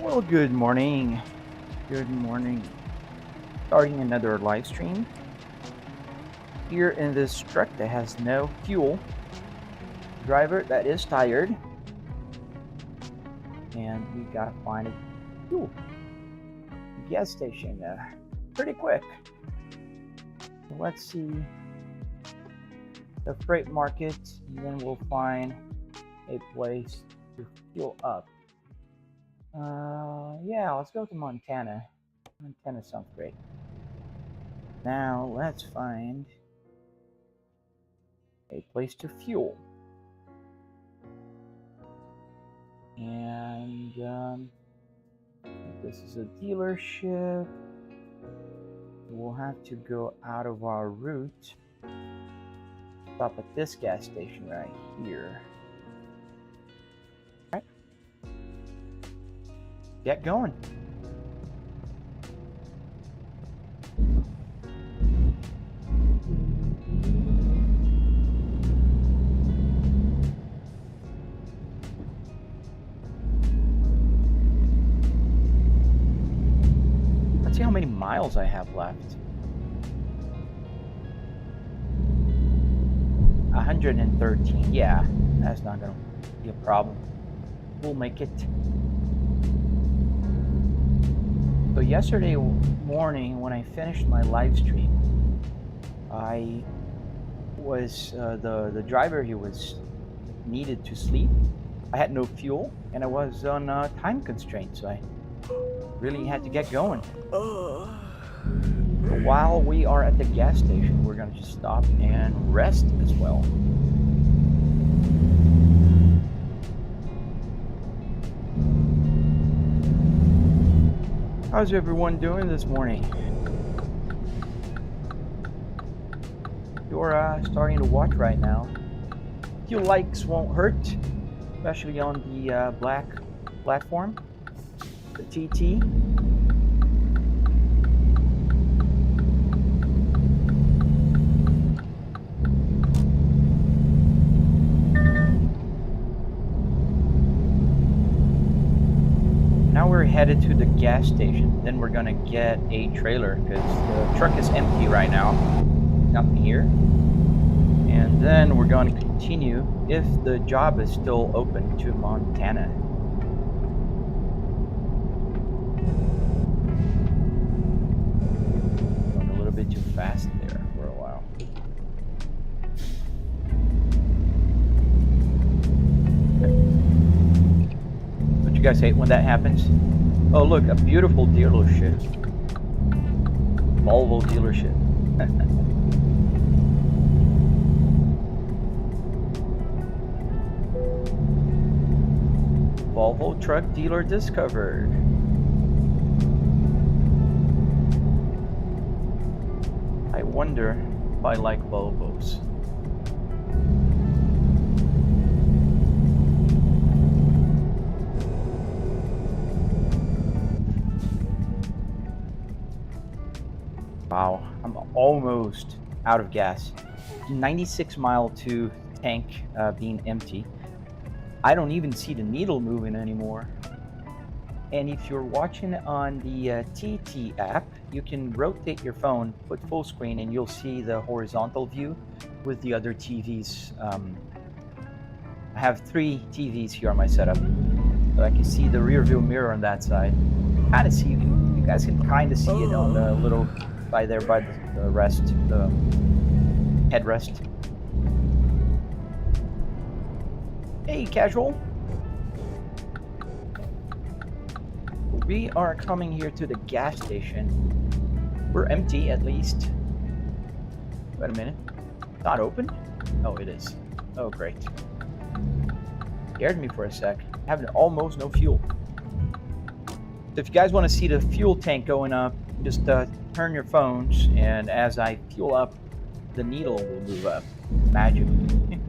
Well, good morning. Good morning. Starting another live stream here in this truck that has no fuel. Driver that is tired. And we gotta find a fuel. Gas station pretty quick. Let's see the freight market, and then we'll find a place to fuel up. Yeah, let's go to Montana. Montana sounds great. Now let's find a place to fuel. And this is a dealership. We'll have to go out of our route. Stop at this gas station right here. All right. Get going. Let's see how many miles I have left. 113. Yeah, that's not gonna be a problem. We'll make it. So yesterday morning when I finished my live stream, I was the driver, he was needed to sleep. I had no fuel and I was on time constraint, so I really had to get going. So while we are at the gas station, we're gonna just stop and rest as well. How's everyone doing this morning? You're starting to watch right now. A few likes won't hurt, especially on the black platform, the TT. Now we're headed to the gas station. Then we're gonna get a trailer because the truck is empty right now. Nothing here. And then we're going to continue, if the job is still open, to Montana. Going a little bit too fast there for a while. Don't you guys hate when that happens? Oh look, a beautiful dealership. Volvo dealership. Volvo truck dealer discovered. I wonder if I like Volvos. Wow, I'm almost out of gas. 96 mile to tank being empty. I don't even see the needle moving anymore. And if you're watching on the TT app, you can rotate your phone, put full screen, and you'll see the horizontal view with the other TVs. I have 3 TVs here on my setup, so I can see the rear view mirror on that side. Kind of see, you guys can kind of see it on the little by there by the rest, the headrest. Hey, casual. We are coming here to the gas station. We're empty, at least. Wait a minute. Not open? Oh, it is. Oh, great. Scared me for a sec. Having almost no fuel. So if you guys want to see the fuel tank going up, just turn your phones, and as I fuel up, the needle will move up magically.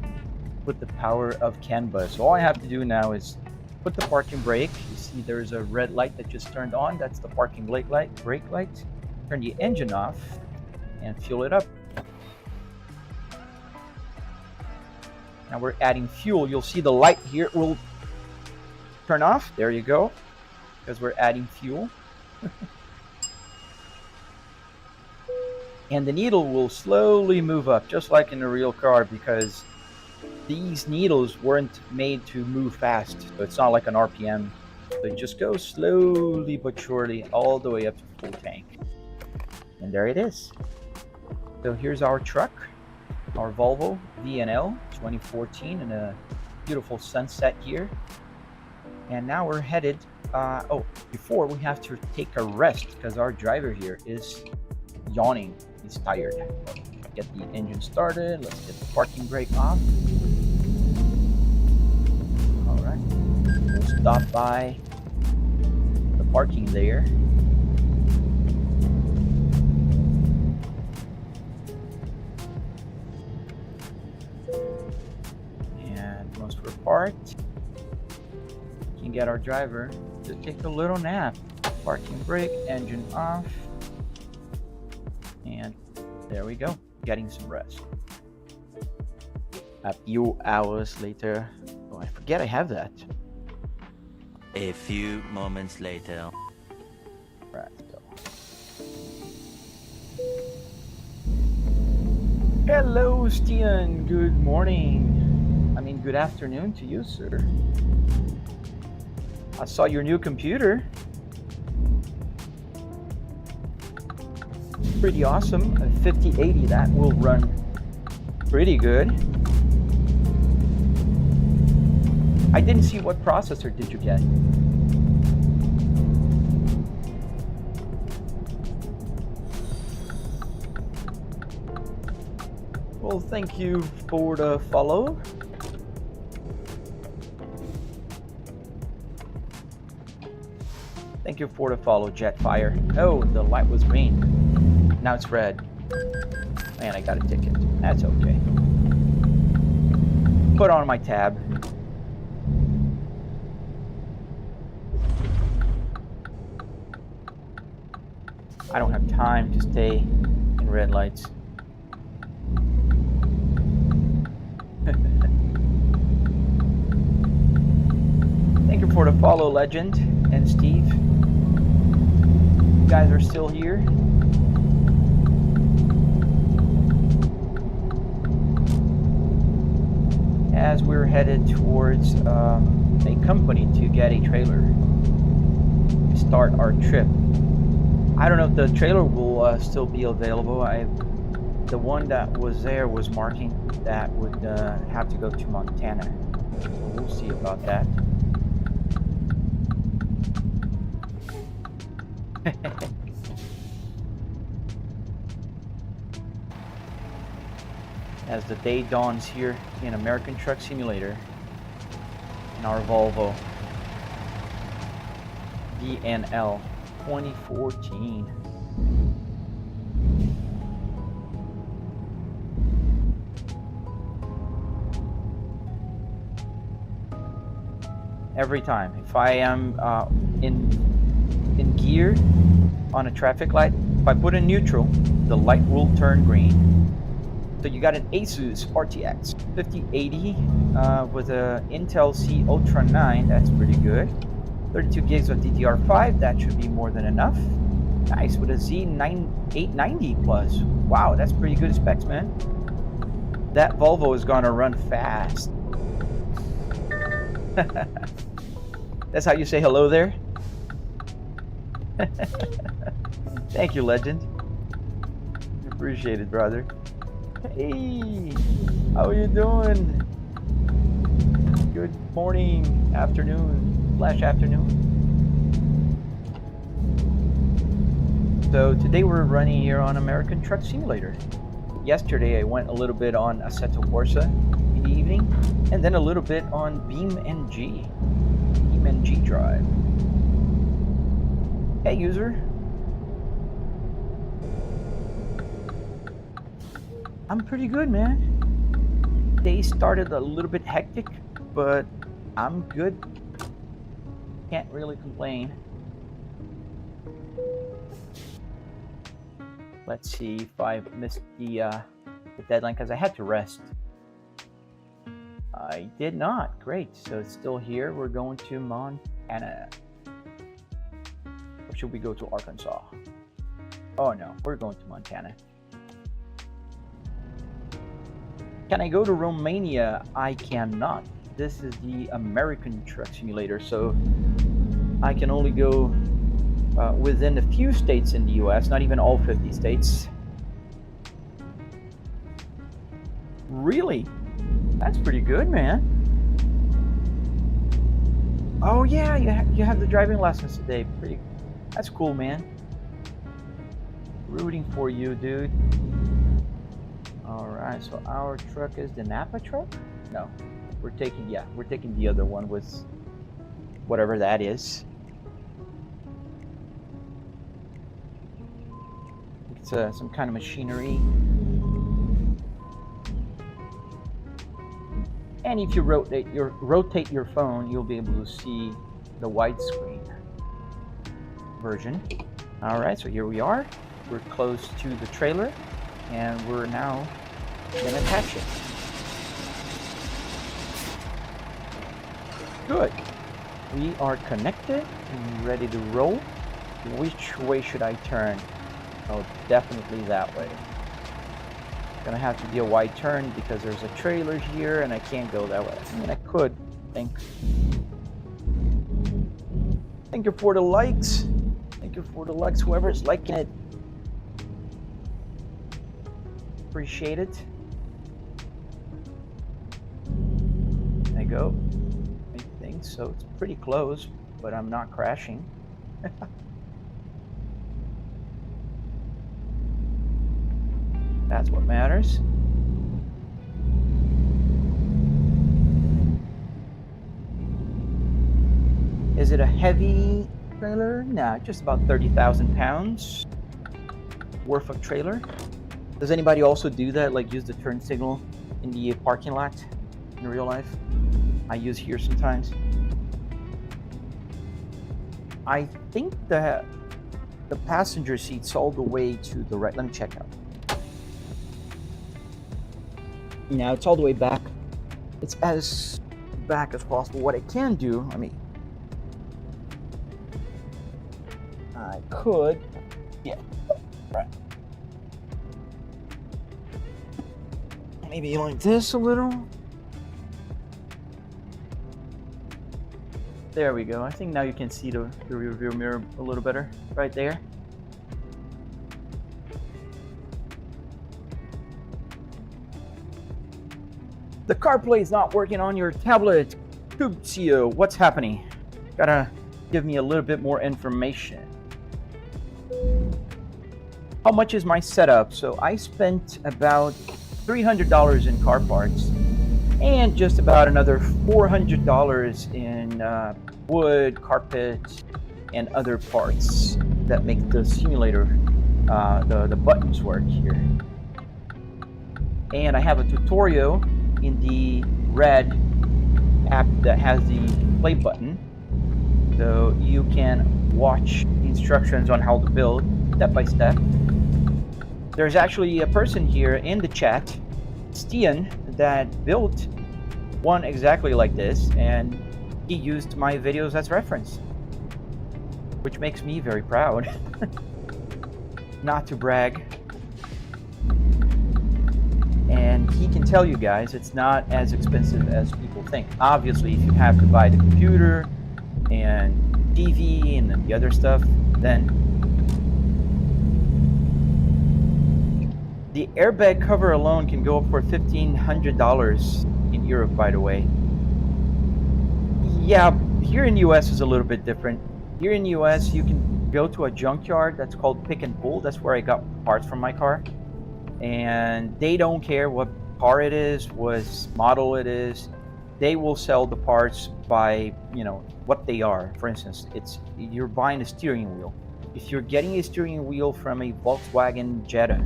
With the power of Canva. So all I have to do now is put the parking brake. You see there's a red light that just turned on. That's the parking brake light. Turn the engine off and fuel it up. Now we're adding fuel. You'll see the light here will turn off. There you go. because we're adding fuel. And the needle will slowly move up, just like in a real car, because these needles weren't made to move fast. So it's not like an RPM. So it just goes slowly but surely all the way up to full tank. And there it is. So here's our truck, our Volvo VNL 2014 in a beautiful sunset here. And now we're headed, before we have to take a rest because our driver here is yawning. He's tired. Get the engine started. Let's get the parking brake off. All right. We'll stop by the parking there. And once we're parked, we can get our driver to take a little nap. Parking brake, engine off. And there we go, getting some rest. A few hours later. Oh, I forget I have that. A few moments later. Right, go. Hello, Stian. Good morning. I mean, good afternoon to you, sir. I saw your new computer. Pretty awesome. A 5080, that will run pretty good. I didn't see what processor did you get. Well, thank you for the follow. Thank you for the follow, Jetfire. Oh, the light was green. Now it's red. Man, I got a ticket. That's okay. Put on my tab. I don't have time to stay in red lights. Thank you for the follow, Legend and Steve. You guys are still here. As we're headed towards a company to get a trailer to start our trip. I don't know if the trailer will still be available. The one that was there was marking that would have to go to Montana. So we'll see about that. As the day dawns here in American Truck Simulator in our Volvo VNL 2014. Every time, if I am in gear on a traffic light, if I put in neutral, the light will turn green. So you got an Asus RTX 5080 with a Intel C Ultra 9. That's pretty good. 32 gigs of DDR5. That should be more than enough. Nice, with a Z890 Plus. Wow, that's pretty good specs, man. That Volvo is gonna run fast. That's how you say hello there? Thank you, Legend. Appreciate it, brother. Hey, how are you doing? Good morning, afternoon, afternoon. So today we're running here on American Truck Simulator. Yesterday I went a little bit on Assetto Corsa in the evening, and then a little bit on BeamNG Drive. Hey, user. I'm pretty good, man. Day started a little bit hectic, but I'm good. Can't really complain. Let's see if I missed the deadline because I had to rest. I did not. Great. So it's still here. We're going to Montana. Or should we go to Arkansas? Oh no, we're going to Montana. Can I go to Romania? I cannot. This is the American Truck Simulator, so I can only go within a few states in the US, not even all 50 states. Really? That's pretty good, man. Oh yeah, you have the driving lessons today. That's cool, man. Rooting for you, dude. All right, so our truck is the Napa truck? No, we're taking the other one with whatever that is. It's some kind of machinery. And if you rotate your phone, you'll be able to see the widescreen version. All right, so here we are. We're close to the trailer, and we're now gonna attach it. Good. We are connected and ready to roll. Which way should I turn? Oh, definitely that way. Gonna have to be a wide turn because there's a trailer here and I can't go that way. I mean, I could, I think. Thank you for the likes. Thank you for the likes, whoever's liking it. Appreciate it. There you go. I think so. It's pretty close, but I'm not crashing. That's what matters. Is it a heavy trailer? No, just about 30,000 pounds worth of trailer. Does anybody also do that, like use the turn signal in the parking lot in real life? I use here sometimes. I think the passenger seat's all the way to the right. Let me check out. Now it's all the way back. It's as back as possible. What I can do, I could, yeah, right. Maybe like this a little. There we go. I think now you can see the rear view mirror a little better right there. The CarPlay is not working on your tablet. Kubcio, what's happening? Gotta give me a little bit more information. How much is my setup? So I spent about $300 in car parts and just about another $400 in wood, carpet, and other parts that make the simulator, the buttons work here. And I have a tutorial in the red app that has the play button, so you can watch instructions on how to build step by step. There's actually a person here in the chat, Stian, that built one exactly like this, and he used my videos as reference, which makes me very proud. Not to brag. And he can tell you guys it's not as expensive as people think. Obviously, if you have to buy the computer and TV and the other stuff, then the airbag cover alone can go up for $1,500 in Europe, by the way. Yeah, here in the US is a little bit different. Here in the US, you can go to a junkyard that's called Pick and Pull. That's where I got parts from my car. And they don't care what car it is, what model it is. They will sell the parts by, what they are. For instance, you're buying a steering wheel. If you're getting a steering wheel from a Volkswagen Jetta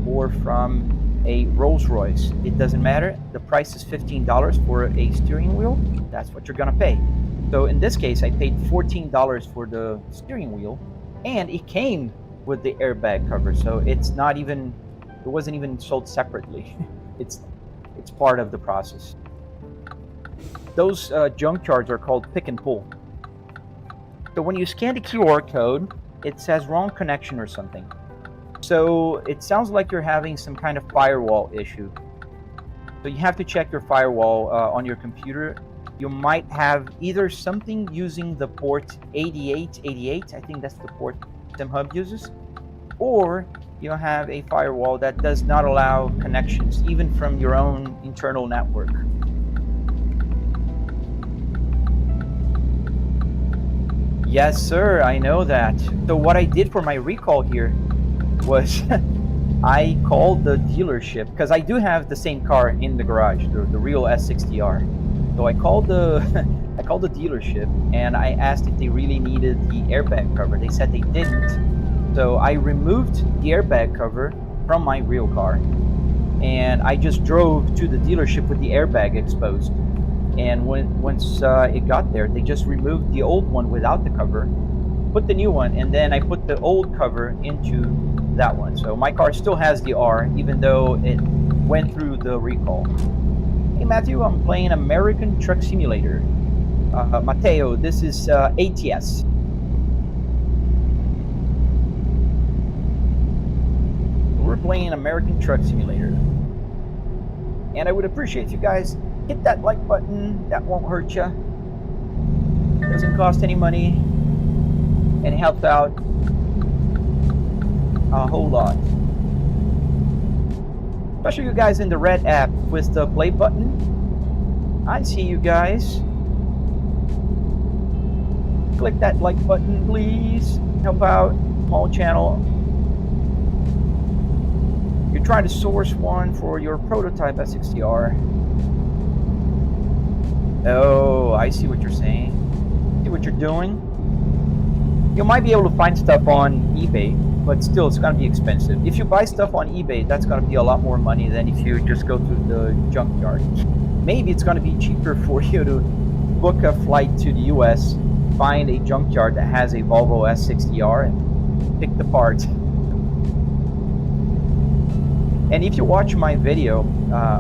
or from a Rolls-Royce, it doesn't matter. The price is $15 for a steering wheel. That's what you're gonna pay. So in this case, I paid $14 for the steering wheel, and it came with the airbag cover. So it wasn't even sold separately. It's part of the process. Those junkyards are called Pick and Pull. So when you scan the QR code, it says wrong connection or something. So it sounds like you're having some kind of firewall issue. So you have to check your firewall on your computer. You might have either something using the port 8888, I think that's the port SimHub uses, or you have a firewall that does not allow connections, even from your own internal network. Yes, sir, I know that. So what I did for my recall here was I called the dealership, because I do have the same car in the garage, the real S60R. So I called the I called the dealership and I asked if they really needed the airbag cover. They said they didn't. So I removed the airbag cover from my real car, and I just drove to the dealership with the airbag exposed. And once it got there, they just removed the old one without the cover, put the new one, and then I put the old cover into that one. So my car still has the R, even though it went through the recall. Hey Matthew, I'm playing American Truck Simulator. Mateo, this is ATS. We're playing American Truck Simulator. And I would appreciate you guys hit that like button. That won't hurt you. Doesn't cost any money. And it helps out a whole lot. Especially you guys in the red app with the play button. I see you guys. Click that like button, please. Help out. Small channel. You're trying to source one for your prototype S60R. Oh, I see what you're saying. See what you're doing. You might be able to find stuff on eBay, but still it's going to be expensive. If you buy stuff on eBay, that's going to be a lot more money than if you just go to the junkyard. Maybe it's going to be cheaper for you to book a flight to the US, find a junkyard that has a Volvo S60R, and pick the parts. And if you watch my video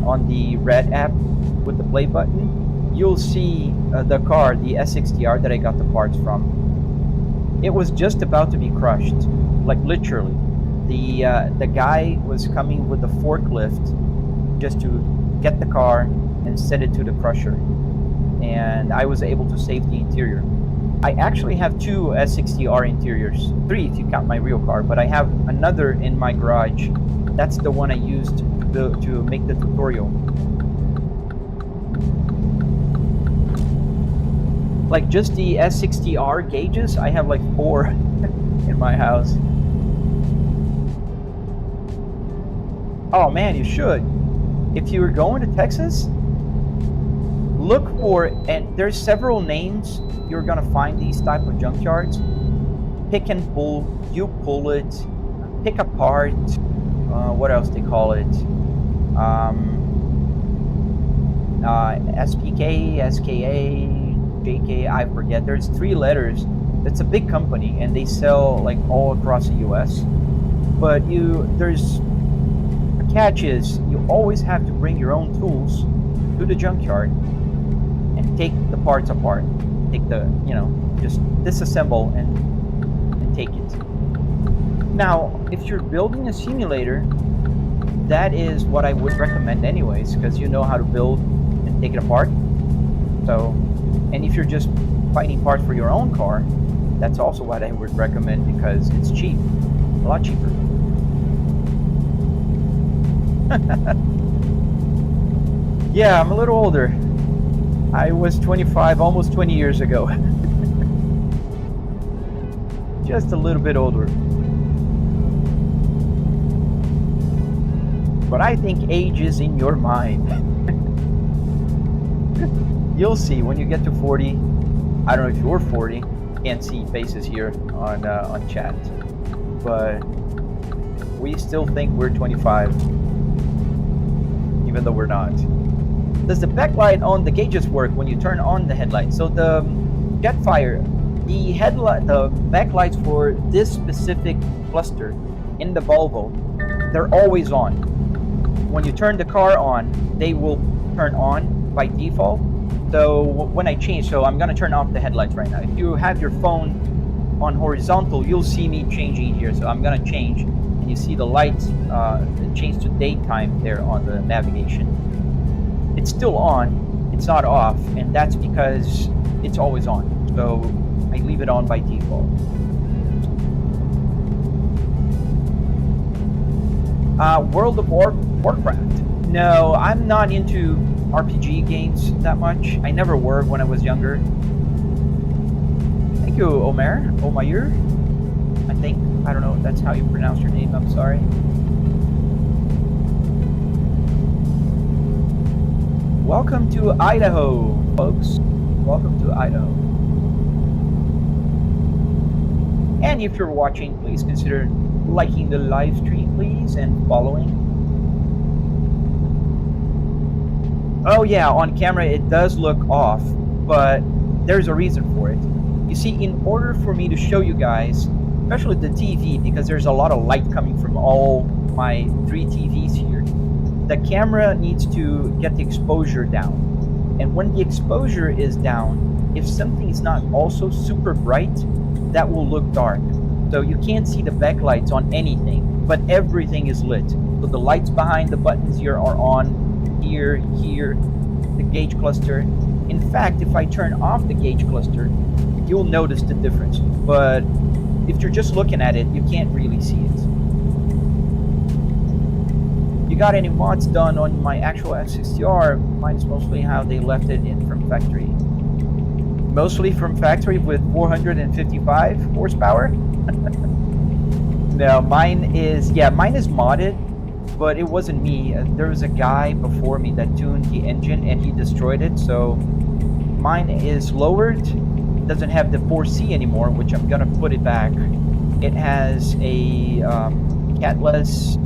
on the red app with the play button, you'll see the car, the S60R that I got the parts from. It was just about to be crushed, like literally. The guy was coming with a forklift just to get the car and send it to the crusher. And I was able to save the interior. I actually have two S60R interiors, 3 if you count my real car, but I have another in my garage. That's the one I used to make the tutorial. Like just the S60R gauges, I have like 4 in my house. Oh man, you should. If you were going to Texas, look for, and there's several names you're gonna find these type of junkyards. Pick and pull, you pull it, pick apart, what else they call it? SPK, SKA, JK, I forget. There's 3 letters. It's a big company and they sell like all across the US. But there's a catch is you always have to bring your own tools to the junkyard and take the parts apart. Take the, just disassemble and take it. Now, if you're building a simulator, that is what I would recommend anyways, because you know how to build and take it apart. So, and if you're just finding parts for your own car, that's also what I would recommend because it's cheap, a lot cheaper. Yeah, I'm a little older. I was 25 almost 20 years ago. Just a little bit older. But I think age is in your mind. You'll see when you get to 40. I don't know if you're 40. Can't see faces here on chat. But we still think we're 25. Even though we're not. Does the backlight on the gauges work when you turn on the headlight? So the Jetfire, the backlights for this specific cluster in the Volvo, they're always on. When you turn the car on, they will turn on by default. So when I change, so I'm gonna turn off the headlights right now. If you have your phone on horizontal, you'll see me changing here. So I'm gonna change, and you see the lights change to daytime there on the navigation. It's still on, it's not off, and that's because it's always on. So I leave it on by default. World of Warcraft. No, I'm not into RPG games that much. I never were when I was younger. Thank you, Omayur. I think. I don't know if that's how you pronounce your name. I'm sorry. Welcome to Idaho, folks. Welcome to Idaho. And if you're watching, please consider liking the live stream, please, and following. Oh yeah, on camera it does look off, but there's a reason for it. You see, in order for me to show you guys, especially the TV, because there's a lot of light coming from all my 3 TVs here, the camera needs to get the exposure down. And when the exposure is down, if something is not also super bright, that will look dark. So you can't see the backlights on anything, but everything is lit. So the lights behind the buttons here are on, here, the gauge cluster. In fact, if I turn off the gauge cluster, you'll notice the difference. But if you're just looking at it, you can't really see it. You got any mods done on my actual F60R? Mine's mostly how they left it in from factory. Mostly from factory with 455 horsepower? No, mine is modded, but it wasn't me. There was a guy before me that tuned the engine and he destroyed it, so mine is lowered. It doesn't have the 4C anymore, which I'm gonna put it back. It has a catless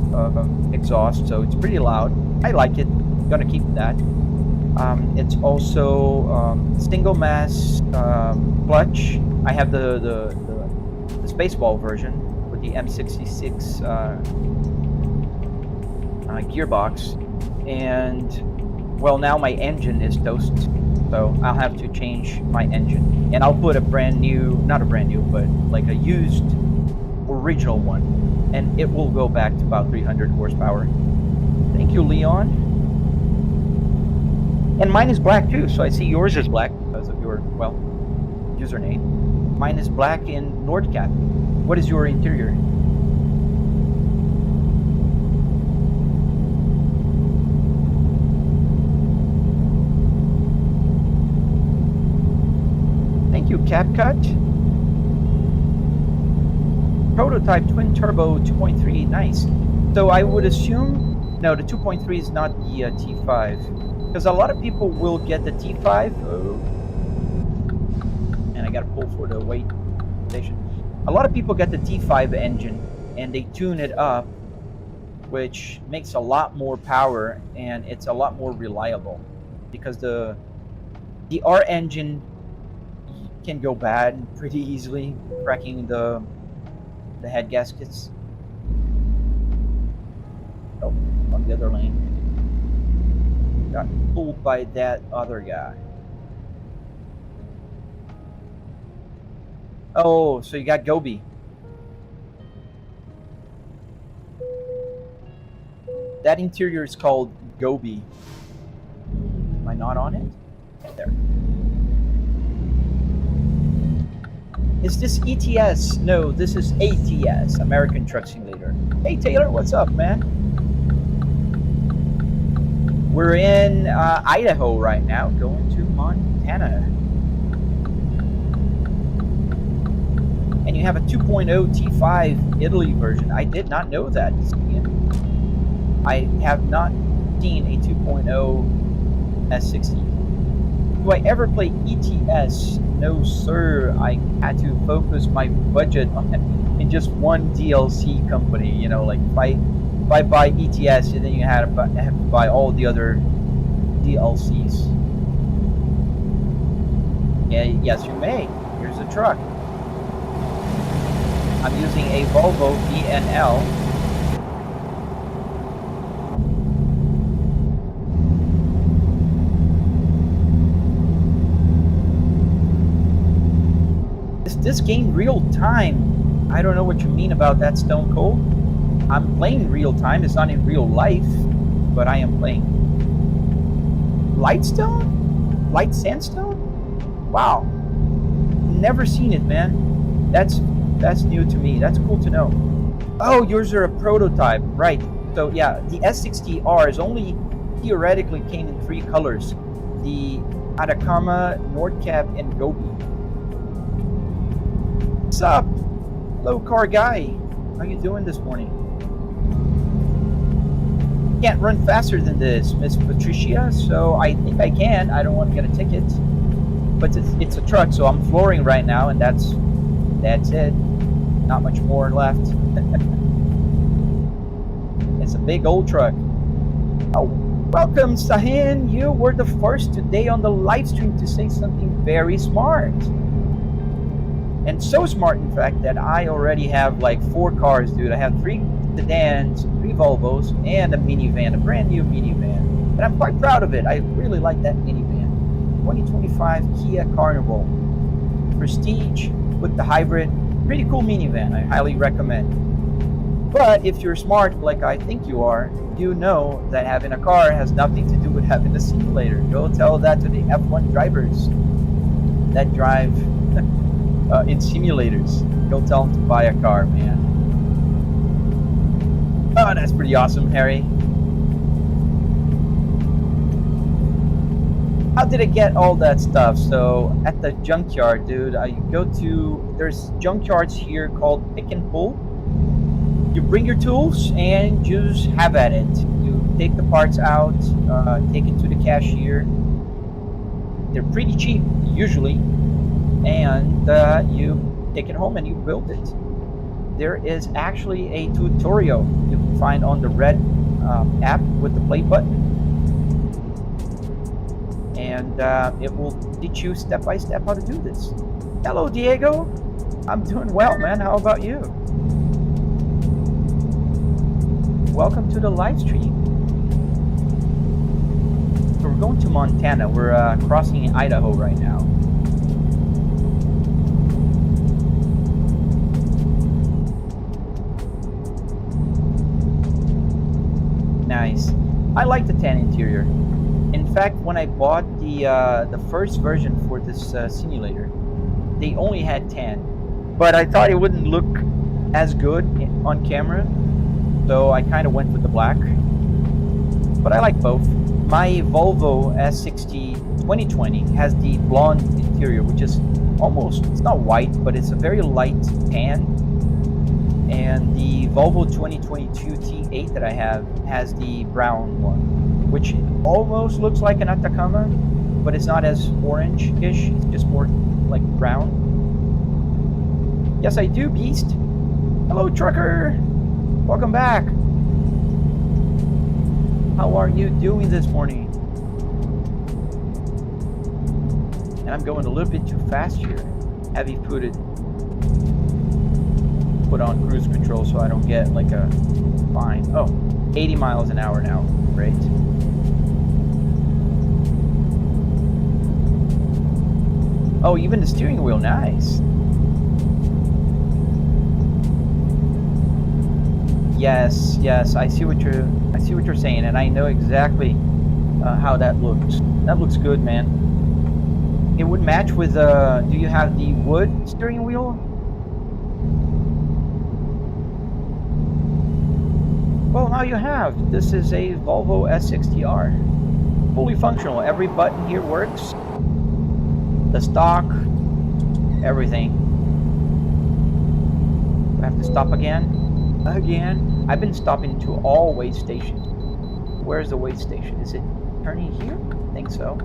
exhaust, so it's pretty loud. I like it. I'm gonna keep that. It's also single mass clutch. I have the Spaceball version with the M66 gearbox, and well, now my engine is toast, so I'll have to change my engine, and I'll put a brand new, not a brand new, but like a used original one, and it will go back to about 300 horsepower. Thank you, Leon. And mine is black too, so I see yours is black because of your, well, username. Mine is black in Nordcat. What is your interior? Thank you, CapCut. Prototype twin turbo 2.3, nice. So I would assume, no, the 2.3 is not the T5. Because a lot of people will get the T5. Oh. And I gotta pull for the weight station. A lot of people get the T5 engine and they tune it up, which makes a lot more power and it's a lot more reliable. Because the R engine can go bad pretty easily, cracking the head gaskets. Oh, on the other lane. Got pulled by that other guy. Oh, so you got Gobi. That interior is called Gobi. Am I not on it? There. Is this ETS? No, this is ATS, American Truck Simulator. Hey Taylor, what's up, man? We're in Idaho right now, going to Montana. And you have a 2.0 T5 Italy version. I did not know that. I have not seen a 2.0 S60. Do I ever play ETS? No, sir. I had to focus my budget on in just one DLC company. You know, like if I buy ETS, and then you have to buy all the other DLCs. Yeah, yes, you may. Here's the truck. I'm using a Volvo VNL. Is this game real time? I don't know what you mean about that, Stone Cold. I'm playing real time. It's not in real life, but I am playing. Lightstone? Light sandstone? Wow. Never seen it, man. That's new to me. That's cool to know. Oh, yours are a prototype, right? So yeah, the S60R is only theoretically came in 3 colors: the Atacama, Nordcap, and Gobi. What's up? Hello, car guy. How you doing this morning? Can't run faster than this, Miss Patricia. So I think I can. I don't want to get a ticket, but it's a truck, so I'm flooring right now, and that's it. Not much more left. It's a big old truck. Oh, welcome, Sahin. You were the first today on the live stream to say something very smart. And so smart, in fact, that I already have like 4 cars, dude. I have 3 sedans, 3 Volvos, and a minivan, a brand new minivan. And I'm quite proud of it. I really like that minivan. 2025 Kia Carnival. Prestige with the hybrid. Pretty cool minivan. I highly recommend. But if you're smart, like I think you are, you know that having a car has nothing to do with having a simulator. Go tell that to the F1 drivers that drive in simulators. Go tell them to buy a car, man. Oh, that's pretty awesome, Harry. How did I get all that stuff? So at the junkyard, dude, there's junkyards here called Pick and Pull. You bring your tools and just have at it. You take the parts out, take it to the cashier. They're pretty cheap, usually. And you take it home and you build it. There is actually a tutorial you can find on the red app with the play button. And it will teach you step by step how to do this. Hello, Diego. I'm doing well, man. How about you? Welcome to the live stream. So we're going to Montana. We're crossing Idaho right now. Nice. I like the tan interior. In fact, when I bought the first version for this simulator, they only had tan, but I thought it wouldn't look as good on camera, so I kind of went with the black. But I like both. My Volvo S60 2020 has the blonde interior, which is it's not white, but it's a very light tan. And the Volvo 2022 T8 that I have has the brown one, which almost looks like an Atacama, but it's not as orange-ish. It's just more like brown. Yes, I do, Beast. Hello, trucker. Welcome back. How are you doing this morning? And I'm going a little bit too fast here. Heavy footed. Put on cruise control so I don't get like a fine. Oh, 80 miles an hour now. Great. Oh, even the steering wheel, nice. Yes, I see what you're saying, and I know exactly how that looks. That looks good, man. It would match with. Do you have the wood steering wheel? Well, now you have. This is a Volvo S60R, fully functional. Every button here works. The stock, everything. Do I have to stop again? I've been stopping to all weigh stations. Where's the weigh station? Is it turning here? I think so.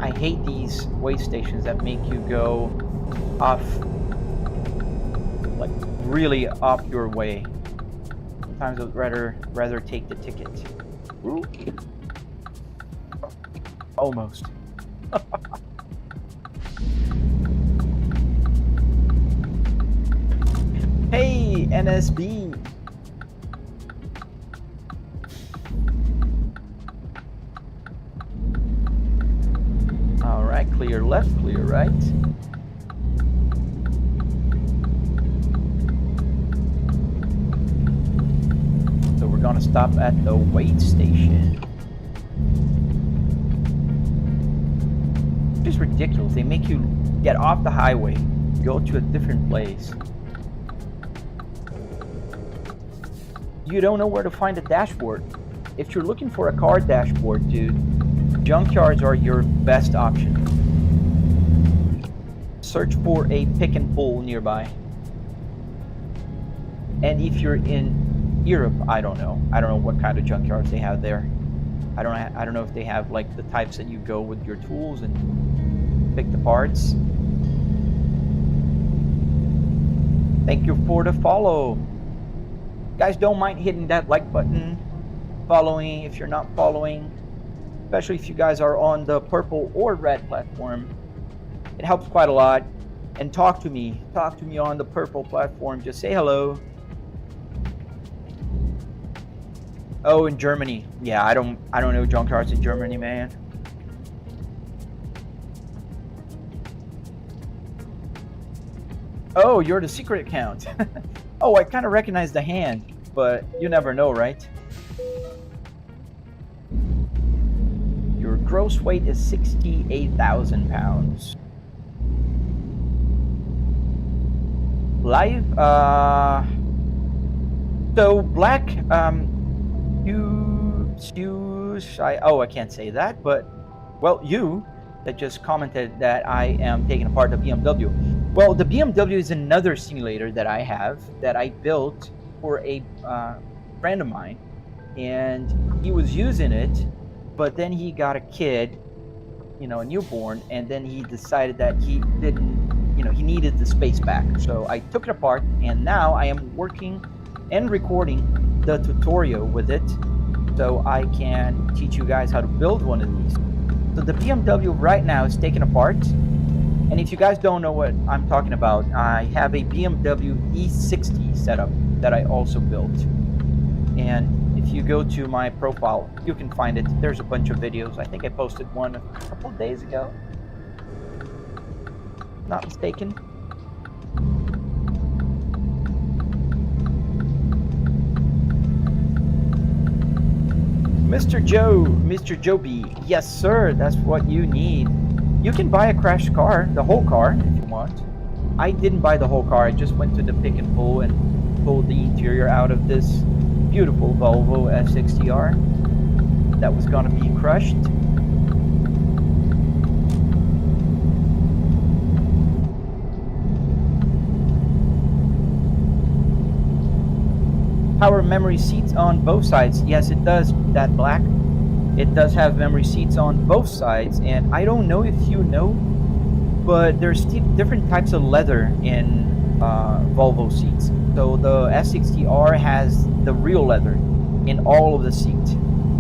I hate these weigh stations that make you go off, like really off your way. Sometimes I'd rather take the ticket. Ooh. Almost. Hey, NSB. All right, clear left, clear right. stop at the weight station. It's just ridiculous. They make you get off the highway, go to a different place. You don't know where to find a dashboard. If you're looking for a car dashboard, dude, junkyards are your best option. Search for a pick and pull nearby. And if you're in Europe, I don't know what kind of junkyards they have there. I don't know if they have like the types that you go with your tools and pick the parts. Thank you for the follow. Guys, don't mind hitting that like button, following if you're not following, especially if you guys are on the purple or red platform. It helps quite a lot. And talk to me on the purple platform. Just say hello. Oh, in Germany. Yeah, I don't know junkyards in Germany, man. Oh, you're the secret account. Oh, I kind of recognize the hand, but you never know, right? Your gross weight is 68,000 pounds. Live, so black, I can't say that, but, well, you that just commented that I am taking apart the BMW. Well, the BMW is another simulator that I have that I built for a friend of mine, and he was using it, but then he got a kid, you know, a newborn, and then he decided that he didn't, you know, he needed the space back. So I took it apart, and now I am working and recording the tutorial with it, so I can teach you guys how to build one of these. So the BMW right now is taken apart. And if you guys don't know what I'm talking about, I have a BMW E60 setup that I also built. And if you go to my profile, you can find it. There's a bunch of videos. I think I posted one a couple of days ago. Not mistaken. Mr. Joe B. Yes, sir, that's what you need. You can buy a crashed car, the whole car, if you want. I didn't buy the whole car. I just went to the pick and pull and pulled the interior out of this beautiful Volvo S60R that was gonna be crushed. Power memory seats on both sides. Yes, it does, that black. It does have memory seats on both sides, and I don't know if you know, but there's different types of leather in Volvo seats. So the S60R has the real leather in all of the seats.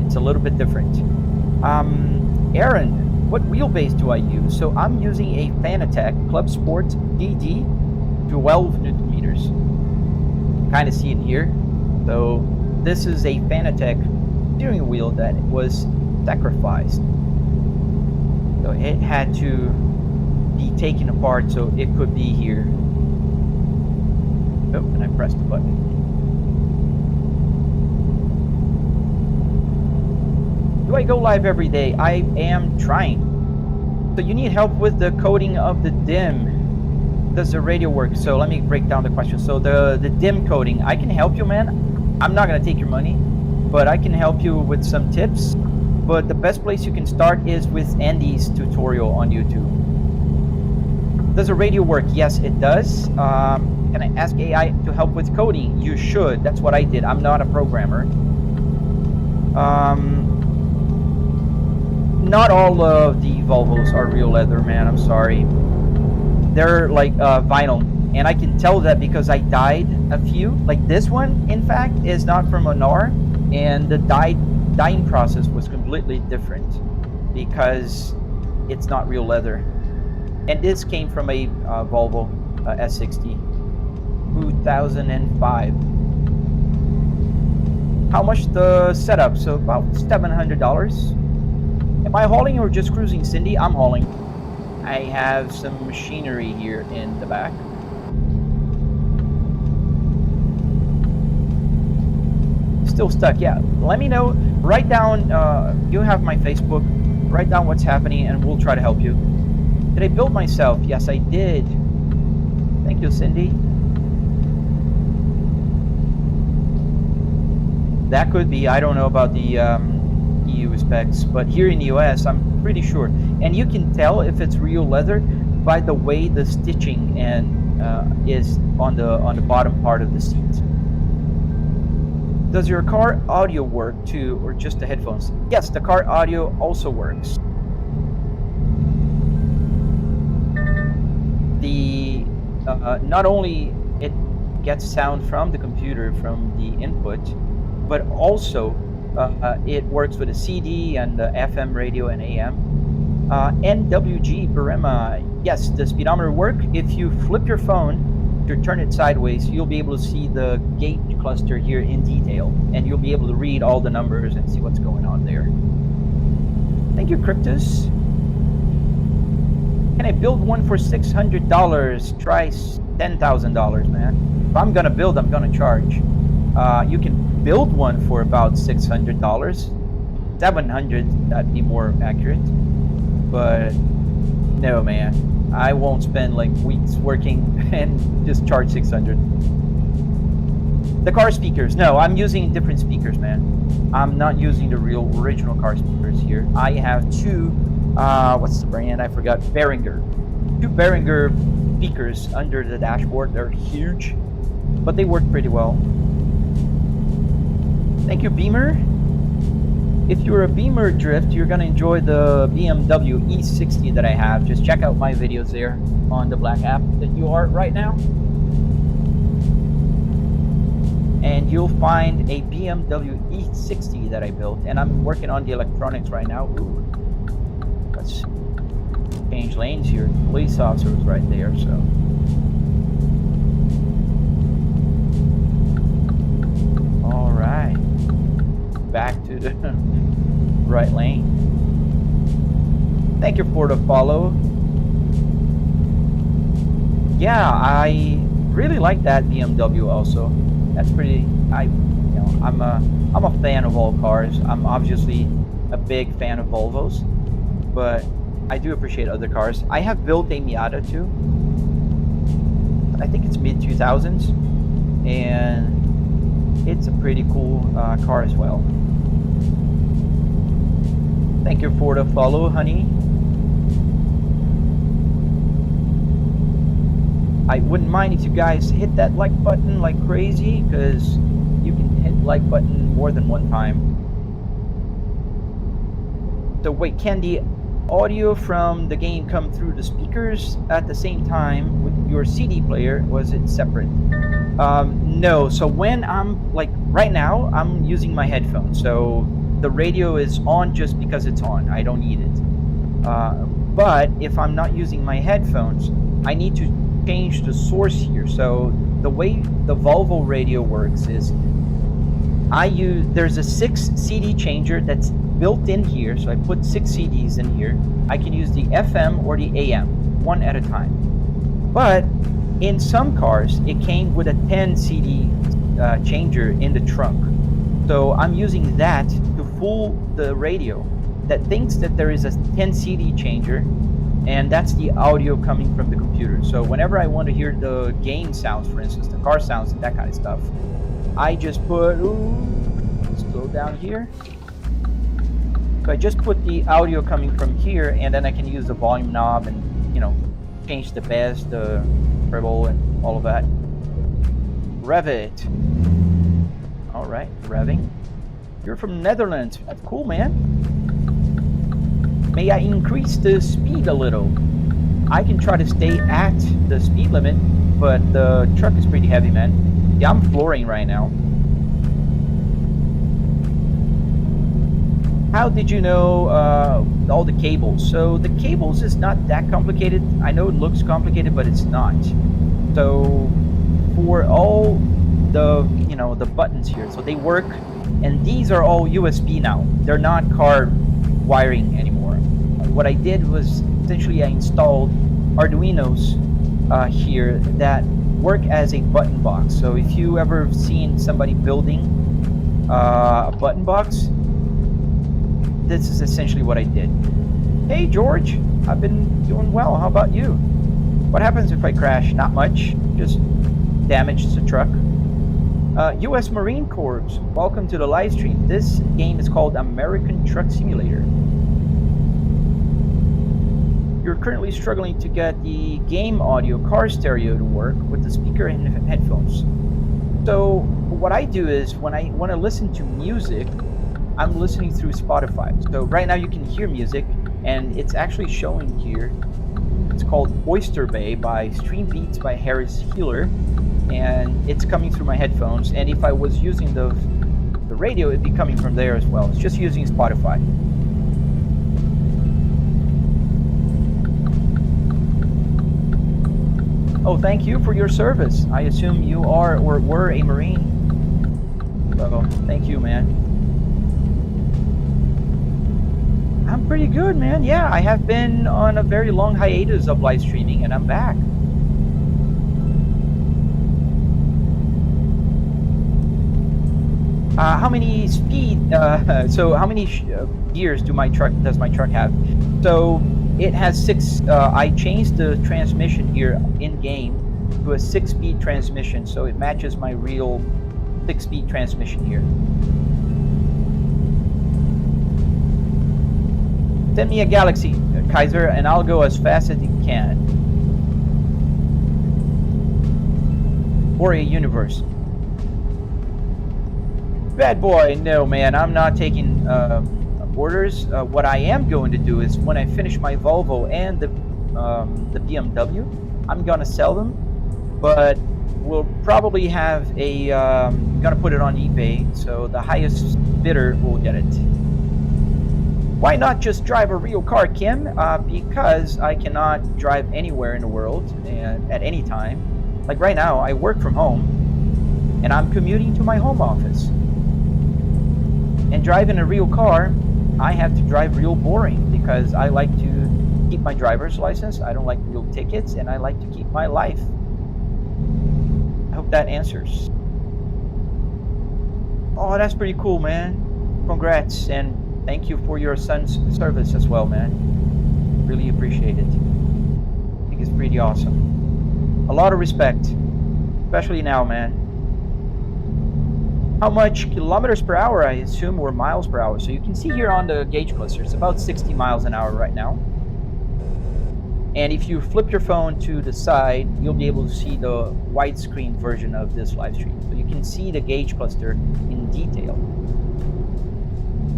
It's a little bit different. Aaron, what wheelbase do I use? So I'm using a Fanatec Club Sport DD 12 Newton meters. You can kind of see it here. So this is a Fanatec steering wheel that was sacrificed. So it had to be taken apart so it could be here. Oh, and I pressed the button. Do I go live every day? I am trying. So you need help with the coding of the DIM. Does the radio work? So let me break down the question. So the DIM coding, I can help you, man. I'm not gonna take your money, but I can help you with some tips. But the best place you can start is with Andy's tutorial on YouTube. Does the radio work? Yes, it does. Can I ask AI to help with coding? You should. That's what I did. I'm not a programmer. Not all of the Volvos are real leather, man. I'm sorry. They're like vinyl. And I can tell that because I dyed a few. Like this one, in fact, is not from Honor. And the dyeing process was completely different because it's not real leather. And this came from a Volvo S60 2005. How much the setup? So about $700. Am I hauling or just cruising, Cindy? I'm hauling. I have some machinery here in the back. Still stuck. Yeah. Let me know. Write down. You have my Facebook. Write down what's happening, and we'll try to help you. Did I build myself? Yes, I did. Thank you, Cindy. That could be. I don't know about the EU specs, but here in the US, I'm pretty sure. And you can tell if it's real leather by the way the stitching and is on the bottom part of the seat. Does your car audio work too, or just the headphones? Yes, the car audio also works. The not only it gets sound from the computer, from the input, but also it works with a CD and the FM radio and AM. NWG Burema, yes, the speedometer work. If you flip your phone, to turn it sideways, you'll be able to see the gauge cluster here in detail, and you'll be able to read all the numbers and see what's going on there. Thank you, Cryptus. Can I build one for $600? Try $10,000, man. If I'm gonna build, I'm gonna charge. You can build one for about $600. 700, that'd be more accurate. But no, man. I won't spend like weeks working and just charge 600. The car speakers, no, I'm using different speakers, man. I'm not using the real original car speakers here. I have two, what's the brand? I forgot. Behringer. Two Behringer speakers under the dashboard. They're huge, but they work pretty well. Thank you, Beamer. If you're a Beamer drift, you're gonna enjoy the BMW E60 that I have. Just check out my videos there on the Black app that you are right now. And you'll find a BMW E60 that I built, and I'm working on the electronics right now. Ooh. Let's change lanes here. Police officer was right there, so. All right. Back to the right lane. Thank you for the follow. Yeah, I really like that BMW also. That's pretty. I'm a fan of all cars. I'm obviously a big fan of Volvos, but I do appreciate other cars. I have built a Miata too. I think it's mid 2000s, and it's a pretty cool car as well. Thank you for the follow, honey. I wouldn't mind if you guys hit that like button like crazy, because you can hit like button more than one time. So wait, can the audio from the game come through the speakers at the same time with your CD player? Was it separate? No, so when I'm like right now I'm using my headphones, so the radio is on just because it's on. I don't need it. But if I'm not using my headphones, I need to change the source here. So the way the Volvo radio works is there's a 6 CD changer that's built in here. So I put 6 CDs in here. I can use the FM or the AM, one at a time. But in some cars, it came with a 10 CD changer in the trunk. So I'm using that to fool the radio that thinks that there is a 10 CD changer, and that's the audio coming from the computer. So whenever I want to hear the game sounds, for instance, the car sounds and that kind of stuff, I just put, let's go down here. So I just put the audio coming from here, and then I can use the volume knob and, change the bass, the treble, and all of that. Rev it. All right, revving. You're from Netherlands. That's cool, man. May I increase the speed a little? I can try to stay at the speed limit, but the truck is pretty heavy, man. Yeah, I'm flooring right now. How did you know all the cables? So the cables is not that complicated. I know it looks complicated, but it's not. So for all the the buttons here, so they work, and these are all USB now. They're not car wiring anymore. What I did was essentially I installed Arduinos here that work as a button box. So if you ever seen somebody building a button box, this is essentially what I did. Hey George, I've been doing well. How about you? What happens if I crash? Not much, just damage to the truck. U.S. Marine Corps, welcome to the live stream. This game is called American Truck Simulator. You're currently struggling to get the game audio car stereo to work with the speaker and headphones. So what I do is when I want to listen to music, I'm listening through Spotify. So right now you can hear music, and it's actually showing here. It's called Oyster Bay by Stream Beats by Harris Healer, and it's coming through my headphones. And if I was using the radio, it'd be coming from there as well. It's just using Spotify. Oh, thank you for your service. I assume you are or were a Marine. So, thank you, man. I'm pretty good, man. Yeah, I have been on a very long hiatus of live streaming, and I'm back. How many speed? So, how many gears does my truck have? So, it has 6. I changed the transmission here in game to a 6-speed transmission, so it matches my real 6-speed transmission here. Send me a galaxy, Kaiser, and I'll go as fast as you can. Or a universe. Bad boy, no man, I'm not taking orders. What I am going to do is when I finish my Volvo and the BMW, I'm gonna sell them, but we'll probably have a gonna put it on eBay, so the highest bidder will get it. Why not just drive a real car, Kim? Because I cannot drive anywhere in the world and at any time. Like right now, I work from home and I'm commuting to my home office. And driving a real car, I have to drive real boring because I like to keep my driver's license. I don't like real tickets, and I like to keep my life. I hope that answers. Oh, that's pretty cool, man. Congrats, and thank you for your son's service as well, man. Really appreciate it. I think it's pretty awesome. A lot of respect, especially now, man. How much kilometers per hour, I assume, or miles per hour. So you can see here on the gauge cluster, it's about 60 miles an hour right now. And if you flip your phone to the side, you'll be able to see the widescreen version of this live stream. So you can see the gauge cluster in detail.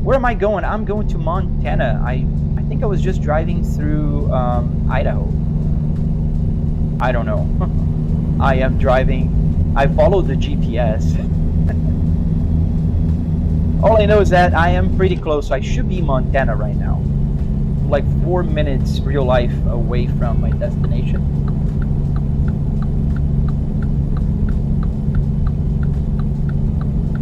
Where am I going? I'm going to Montana. I think I was just driving through Idaho. I don't know. I am driving. I followed the GPS. All I know is that I am pretty close. I should be in Montana right now. Like 4 minutes real life away from my destination.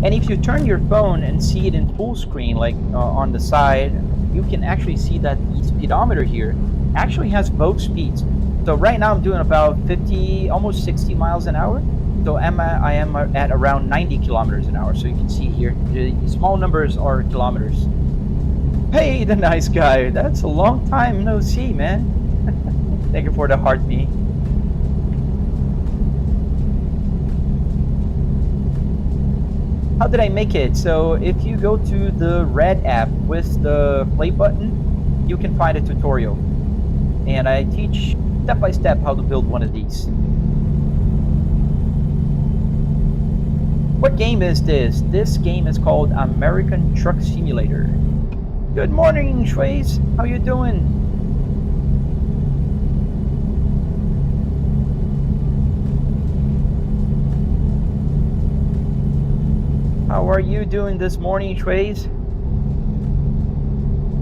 And if you turn your phone and see it in full screen, like on the side, you can actually see that the speedometer here actually has both speeds. So right now I'm doing about 50, almost 60 miles an hour. So I am at around 90 kilometers an hour. So you can see here, the small numbers are kilometers. Hey, the nice guy. That's a long time no see, man. Thank you for the heart me. How did I make it? So if you go to the red app with the play button, you can find a tutorial. And I teach step by step how to build one of these. What game is this? This game is called American Truck Simulator. Good morning, Schways. How you doing? How are you doing this morning, Schways?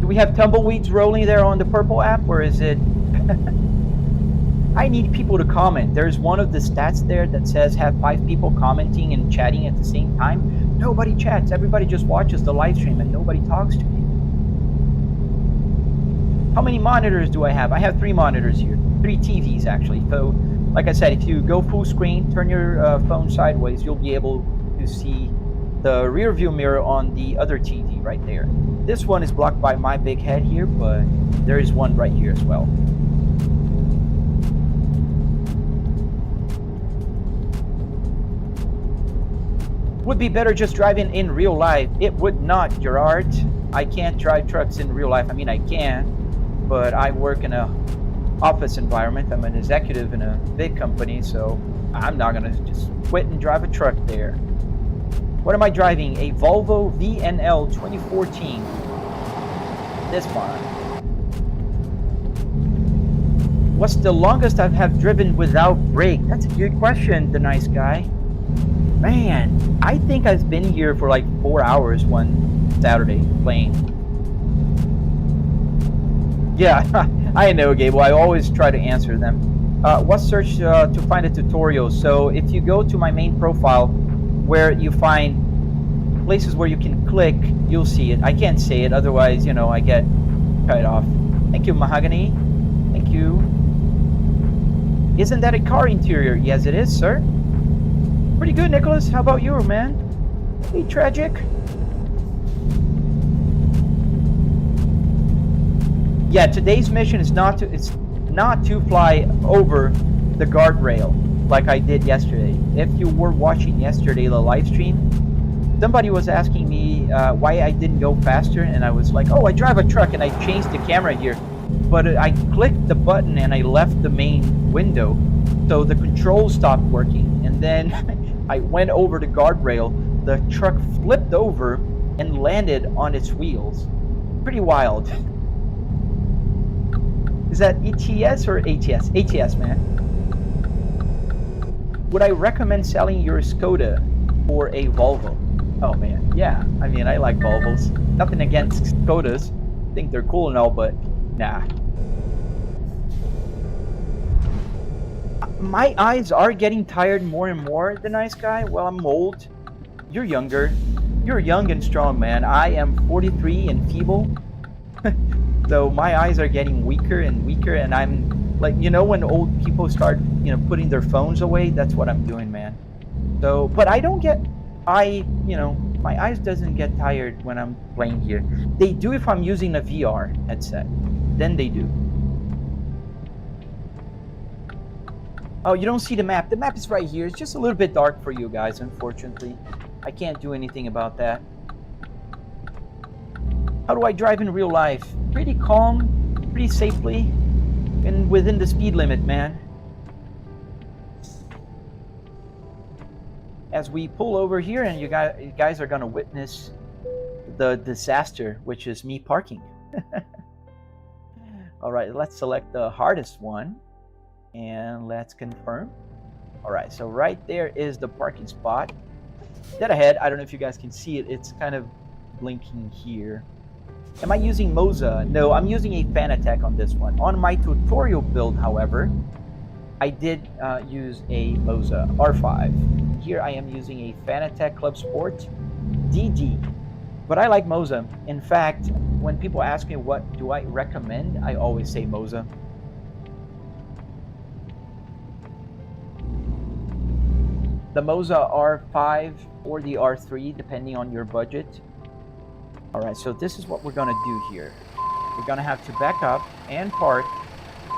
Do we have tumbleweeds rolling there on the purple app, or is it... I need people to comment. There's one of the stats there that says have 5 people commenting and chatting at the same time. Nobody chats. Everybody just watches the live stream and nobody talks to me. How many monitors do I have? I have 3 monitors here. 3 TVs, actually. So, like I said, if you go full screen, turn your phone sideways, you'll be able to see the rear view mirror on the other TV right there. This one is blocked by my big head here, but there is one right here as well. Would be better just driving in real life. It would not, Gerard. I can't drive trucks in real life. I mean, I can, but I work in a office environment. I'm an executive in a big company, so I'm not gonna just quit and drive a truck there. What am I driving? A Volvo VNL 2014. This one. What's the longest I have driven without brake? That's a good question, the nice guy. Man, I think I've been here for like 4 hours one Saturday playing. Yeah, I know, Gable. I always try to answer them. What search to find a tutorial? So if you go to my main profile where you find places where you can click, you'll see it. I can't say it, otherwise, you know, I get cut off. Thank you, Mahogany. Thank you. Isn't that a car interior? Yes, it is, sir. Pretty good, Nicholas. How about you, man? Hey, Tragic. Yeah, today's mission is not to fly over the guardrail like I did yesterday. If you were watching yesterday the live stream, somebody was asking me why I didn't go faster, and I was like, oh, I drive a truck and I changed the camera here, but I clicked the button and I left the main window, so the controls stopped working, and then I went over the guardrail. The truck flipped over and landed on its wheels. Pretty wild. Is that ETS or ATS? ATS, man. Would I recommend selling your Skoda for a Volvo? Oh man, yeah. I mean, I like Volvos. Nothing against Skodas. I think they're cool and all, but nah. My eyes are getting tired more and more, the nice guy. Well, I'm old. You're younger. You're young and strong, man. I am 43 and feeble. So my eyes are getting weaker and weaker, and I'm like, you know, when old people start, you know, putting their phones away, that's what I'm doing, man. So, but I don't get, you know, my eyes doesn't get tired when I'm playing here. They do if I'm using a VR headset. Then they do. Oh, you don't see the map. The map is right here. It's just a little bit dark for you guys, unfortunately. I can't do anything about that. How do I drive in real life? Pretty calm, pretty safely, and within the speed limit, man. As we pull over here, and you guys are gonna witness the disaster, which is me parking. All right, let's select the hardest one. And let's confirm. All right, so right there is the parking spot. Dead ahead, I don't know if you guys can see it. It's kind of blinking here. Am I using Moza? No, I'm using a Fanatec on this one. On my tutorial build, however, I did use a Moza R5. Here I am using a Fanatec Club Sport DD. But I like Moza. In fact, when people ask me what do I recommend, I always say Moza. The Moza R5 or the R3, depending on your budget. All right, so this is what we're gonna do here. We're gonna have to back up and park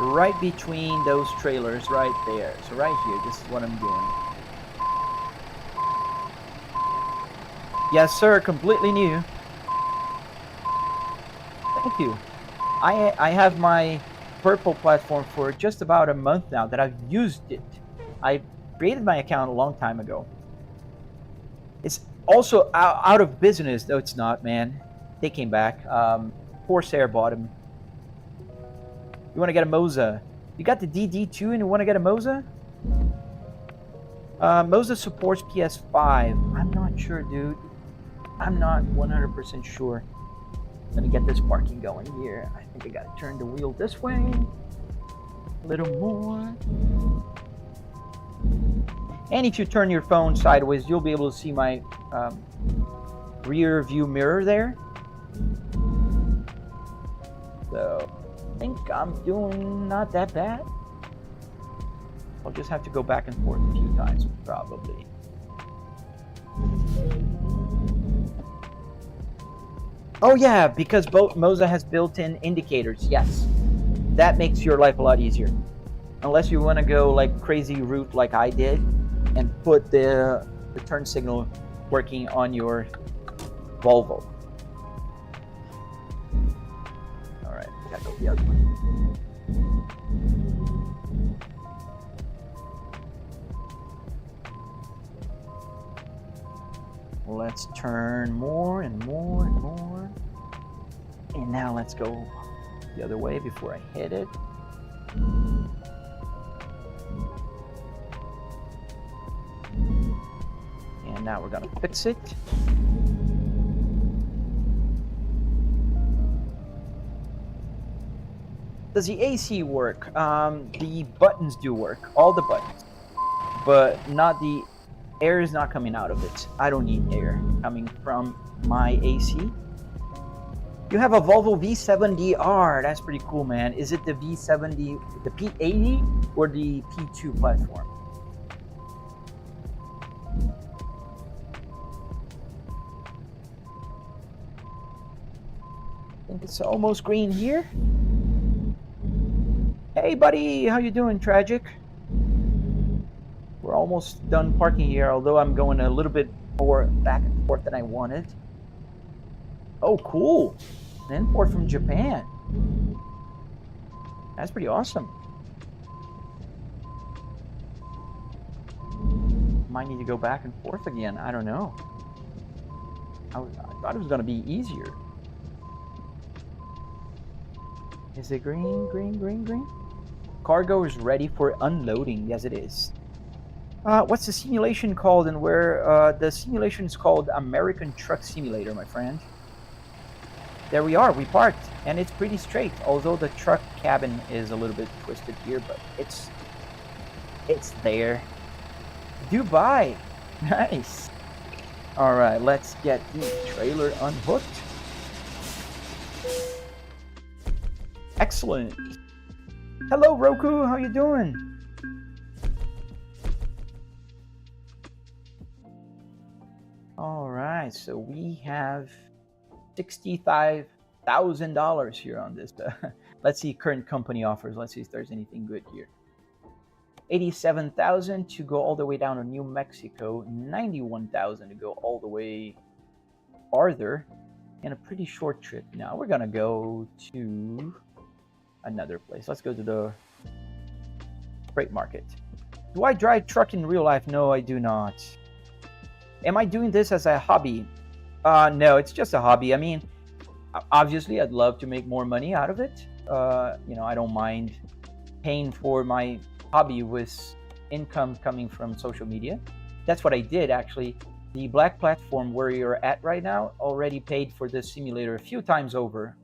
right between those trailers right there. So right here, this is what I'm doing. Yes, sir, completely new. Thank you. I have my purple platform for just about a month now that I've used it. I created my account a long time ago. It's also out of business, though it's not, man. They came back. Corsair bought them. You want to get a Moza? You got the DD2 and you want to get a Moza? Moza supports PS5. I'm not sure, dude. I'm not 100% sure. Let me get this parking going here. I think I gotta turn the wheel this way. A little more. And if you turn your phone sideways, you'll be able to see my rear view mirror there. So I think I'm doing not that bad. I'll just have to go back and forth a few times, probably. Oh yeah, because Moza has built-in indicators. Yes, that makes your life a lot easier. Unless you want to go like crazy route like I did, and put the turn signal working on your Volvo. All right, we gotta go the other one. Let's turn more and more and more. And now let's go the other way before I hit it. And now we're gonna fix it. Does the AC work? The buttons do work, all the buttons, but not the air is not coming out of it. I don't need air coming from my AC. You have a Volvo V70R. That's pretty cool, man. Is it the V70, the P80, or the P2 platform? I think it's almost green here. Hey, buddy, how you doing, Tragic? We're almost done parking here, although I'm going a little bit more back and forth than I wanted. Oh, cool. An import from Japan. That's pretty awesome. Might need to go back and forth again. I don't know. I thought it was going to be easier. Is it green, green, green, green? Cargo is ready for unloading. Yes, it is. What's the simulation called, and where? The simulation is called American Truck Simulator, my friend. There we are, we parked, and it's pretty straight, although the truck cabin is a little bit twisted here, but it's there. Dubai, nice. All right, let's get the trailer unhooked. Excellent. Hello, Roku, how you doing? All right, so we have $65,000 here on this. Let's see current company offers. Let's see if there's anything good here. 87,000 to go all the way down to New Mexico. 91,000 to go all the way farther, and a pretty short trip. Now we're gonna go to another place. Let's go to the freight market. Do I drive truck in real life? No, I do not. Am I doing this as a hobby? No, it's just a hobby. I mean, obviously I'd love to make more money out of it. You know, I don't mind paying for my hobby with income coming from social media. That's what I did, actually. The black platform where you're at right now already paid for this simulator a few times over.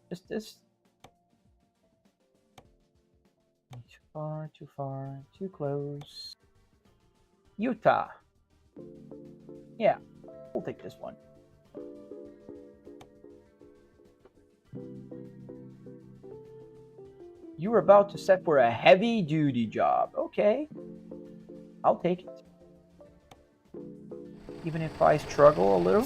Just this. Too far, too far, too close. Utah. Yeah, we'll take this one. You were about to set for a heavy duty job. Okay, I'll take it. Even if I struggle a little.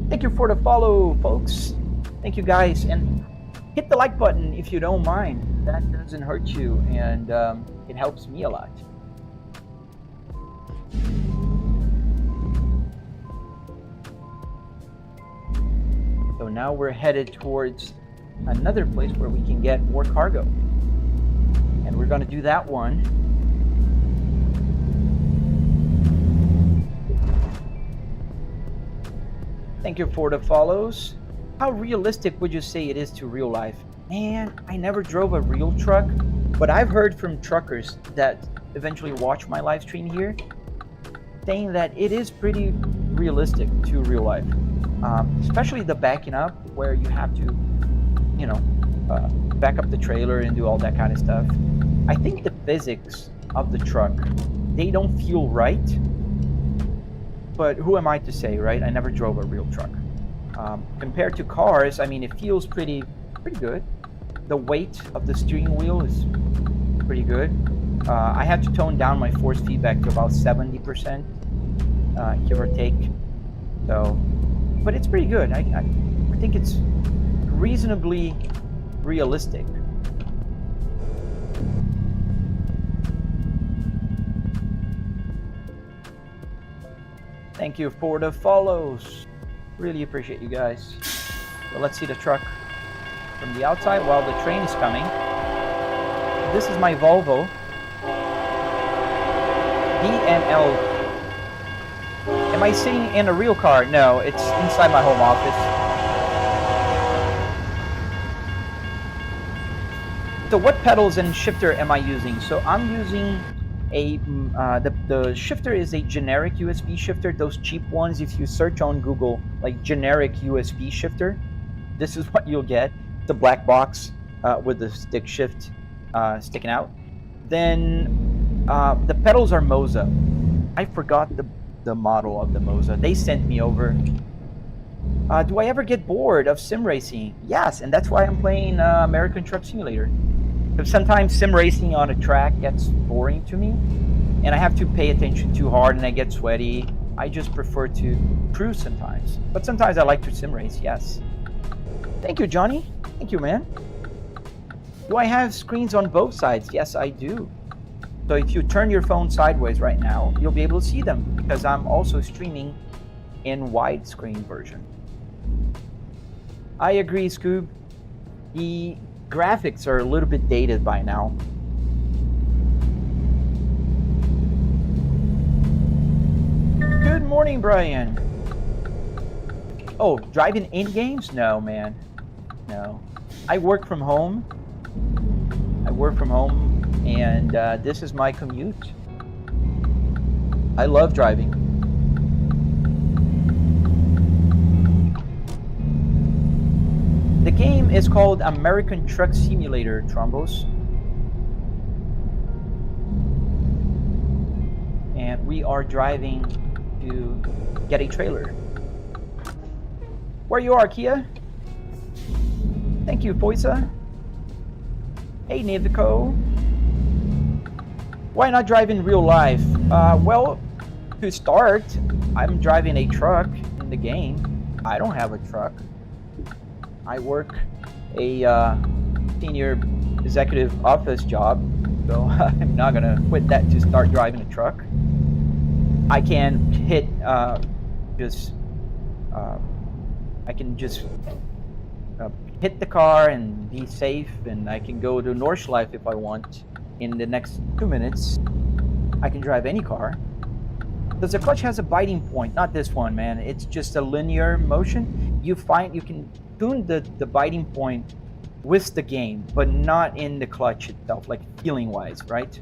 Thank you for the follow, folks. Thank you guys, and hit the like button if you don't mind. That doesn't hurt you, and it helps me a lot. So now we're headed towards another place where we can get more cargo. And we're going to do that one. Thank you for the follows. How realistic would you say it is to real life? Man, I never drove a real truck, but I've heard from truckers that eventually watch my live stream here saying that it is pretty realistic to real life. Especially the backing up, where you have to, you know, back up the trailer and do all that kind of stuff. I think the physics of the truck, they don't feel right, but who am I to say, right? I never drove a real truck. Compared to cars, I mean, it feels pretty good. The weight of the steering wheel is pretty good. I had to tone down my force feedback to about 70%, give or take. So, but it's pretty good. I think it's reasonably realistic. Thank you for the follows. Really appreciate you guys. So let's see the truck from the outside while the train is coming. This is my Volvo DNL. Am I sitting in a real car? No, it's inside my home office. So what pedals and shifter am I using? So I'm using a the shifter is a generic USB shifter, those cheap ones. If you search on Google like generic USB shifter, this is what you'll get. The black box with the stick shift sticking out. Then the pedals are Moza. I forgot the model of the Moza. They sent me over. Do I ever get bored of sim racing? Yes, and that's why I'm playing American Truck Simulator. Because sometimes sim racing on a track gets boring to me, and I have to pay attention too hard and I get sweaty. I just prefer to cruise sometimes. But sometimes I like to sim race, yes. Thank you, Johnny. Thank you, man. Do I have screens on both sides? Yes, I do. So if you turn your phone sideways right now, you'll be able to see them because I'm also streaming in widescreen version. I agree, Scoob. The graphics are a little bit dated by now. Good morning, Brian. Oh, driving in games? No, man. No. I work from home. And this is my commute. I love driving. The game is called American Truck Simulator, Trombos. And we are driving to get a trailer. Where you are, Kia? Thank you, Poisa. Hey, Nivico. Why not drive in real life? Well, to start, I'm driving a truck in the game. I don't have a truck. I work a senior executive office job, so I'm not gonna quit that to start driving a truck. I can hit hit the car and be safe, and I can go to Nordschleife if I want. In the next 2 minutes, I can drive any car. Because the clutch has a biting point, not this one, man. It's just a linear motion. You can tune the biting point with the game, but not in the clutch itself, like feeling wise, right?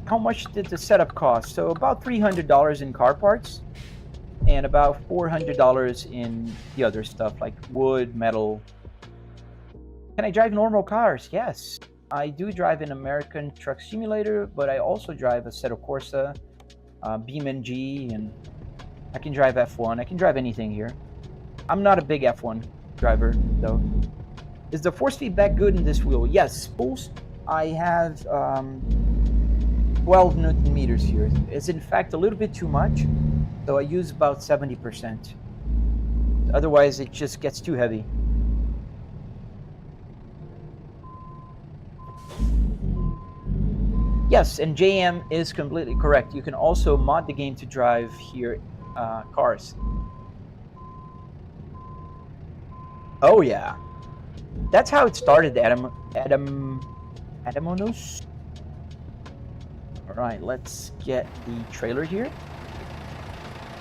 How much did the setup cost? So about $300 in car parts and about $400 in the other stuff like wood, metal. Can I drive normal cars? Yes. I do drive an American Truck Simulator, but I also drive a Assetto Corsa, BeamNG, and I can drive F1. I can drive anything here. I'm not a big F1 driver, though. Is the force feedback good in this wheel? Yes. I have 12 Newton meters here. It's in fact a little bit too much, so I use about 70%. Otherwise, it just gets too heavy. Yes, and JM is completely correct. You can also mod the game to drive here cars. Oh yeah, that's how it started. Adamonos. All right, let's get the trailer here.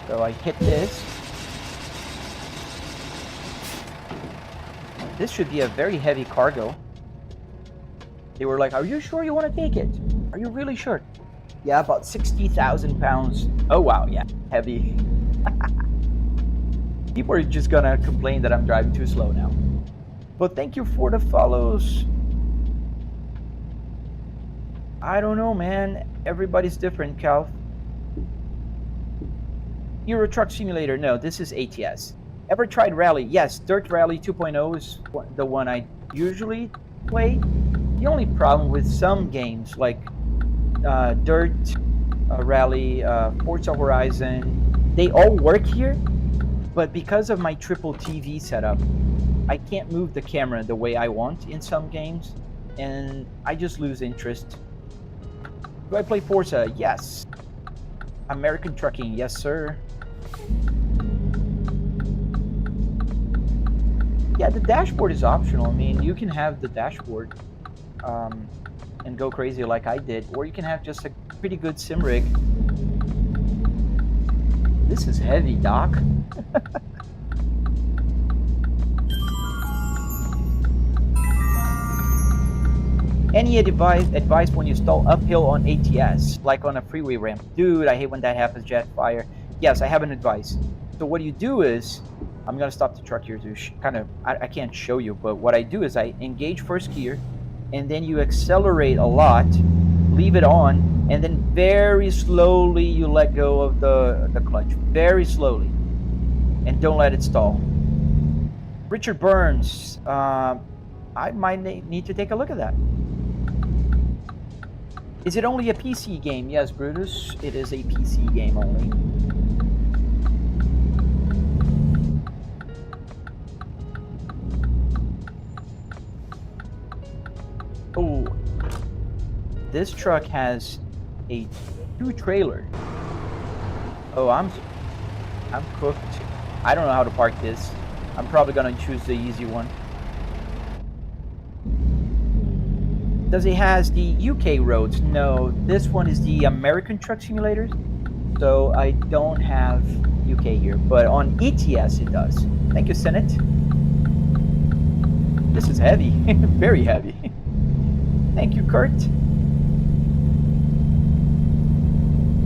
So I hit this. This should be a very heavy cargo. They were like, "Are you sure you want to take it? Are you really sure?" Yeah, about 60,000 pounds. Oh wow, yeah, heavy. People are just gonna complain that I'm driving too slow now. But thank you for the follows. I don't know, man. Everybody's different, Cal. Euro Truck Simulator. No, this is ATS. Ever tried Rally? Yes, Dirt Rally 2.0 is the one I usually play. The only problem with some games like Dirt Rally, Forza Horizon, they all work here, but because of my triple TV setup, I can't move the camera the way I want in some games, and I just lose interest. Do I play Forza? Yes. American Trucking? Yes, sir. Yeah, the dashboard is optional. I mean, you can have the dashboard and go crazy like I did, or you can have just a pretty good sim rig. This is heavy, Doc. Any advice when you stall uphill on ATS, like on a freeway ramp? Dude, I hate when that happens, Jetfire. Yes, I have an advice. So what you do is, I'm going to stop the truck here to kind of, I can't show you, but what I do is I engage first gear, and then you accelerate a lot, leave it on, and then very slowly you let go of the clutch. Very slowly. And don't let it stall. Richard Burns, I might need to take a look at that. Is it only a PC game? Yes, Brutus, it is a PC game only. Oh, this truck has a 2-trailer. Oh, I'm cooked. I don't know how to park this. I'm probably gonna choose the easy one. Does it has the UK roads? No, this one is the American Truck Simulator, so I don't have UK here, but on ETS it does. Thank you, Senate. This is heavy, very heavy. Thank you, Kurt.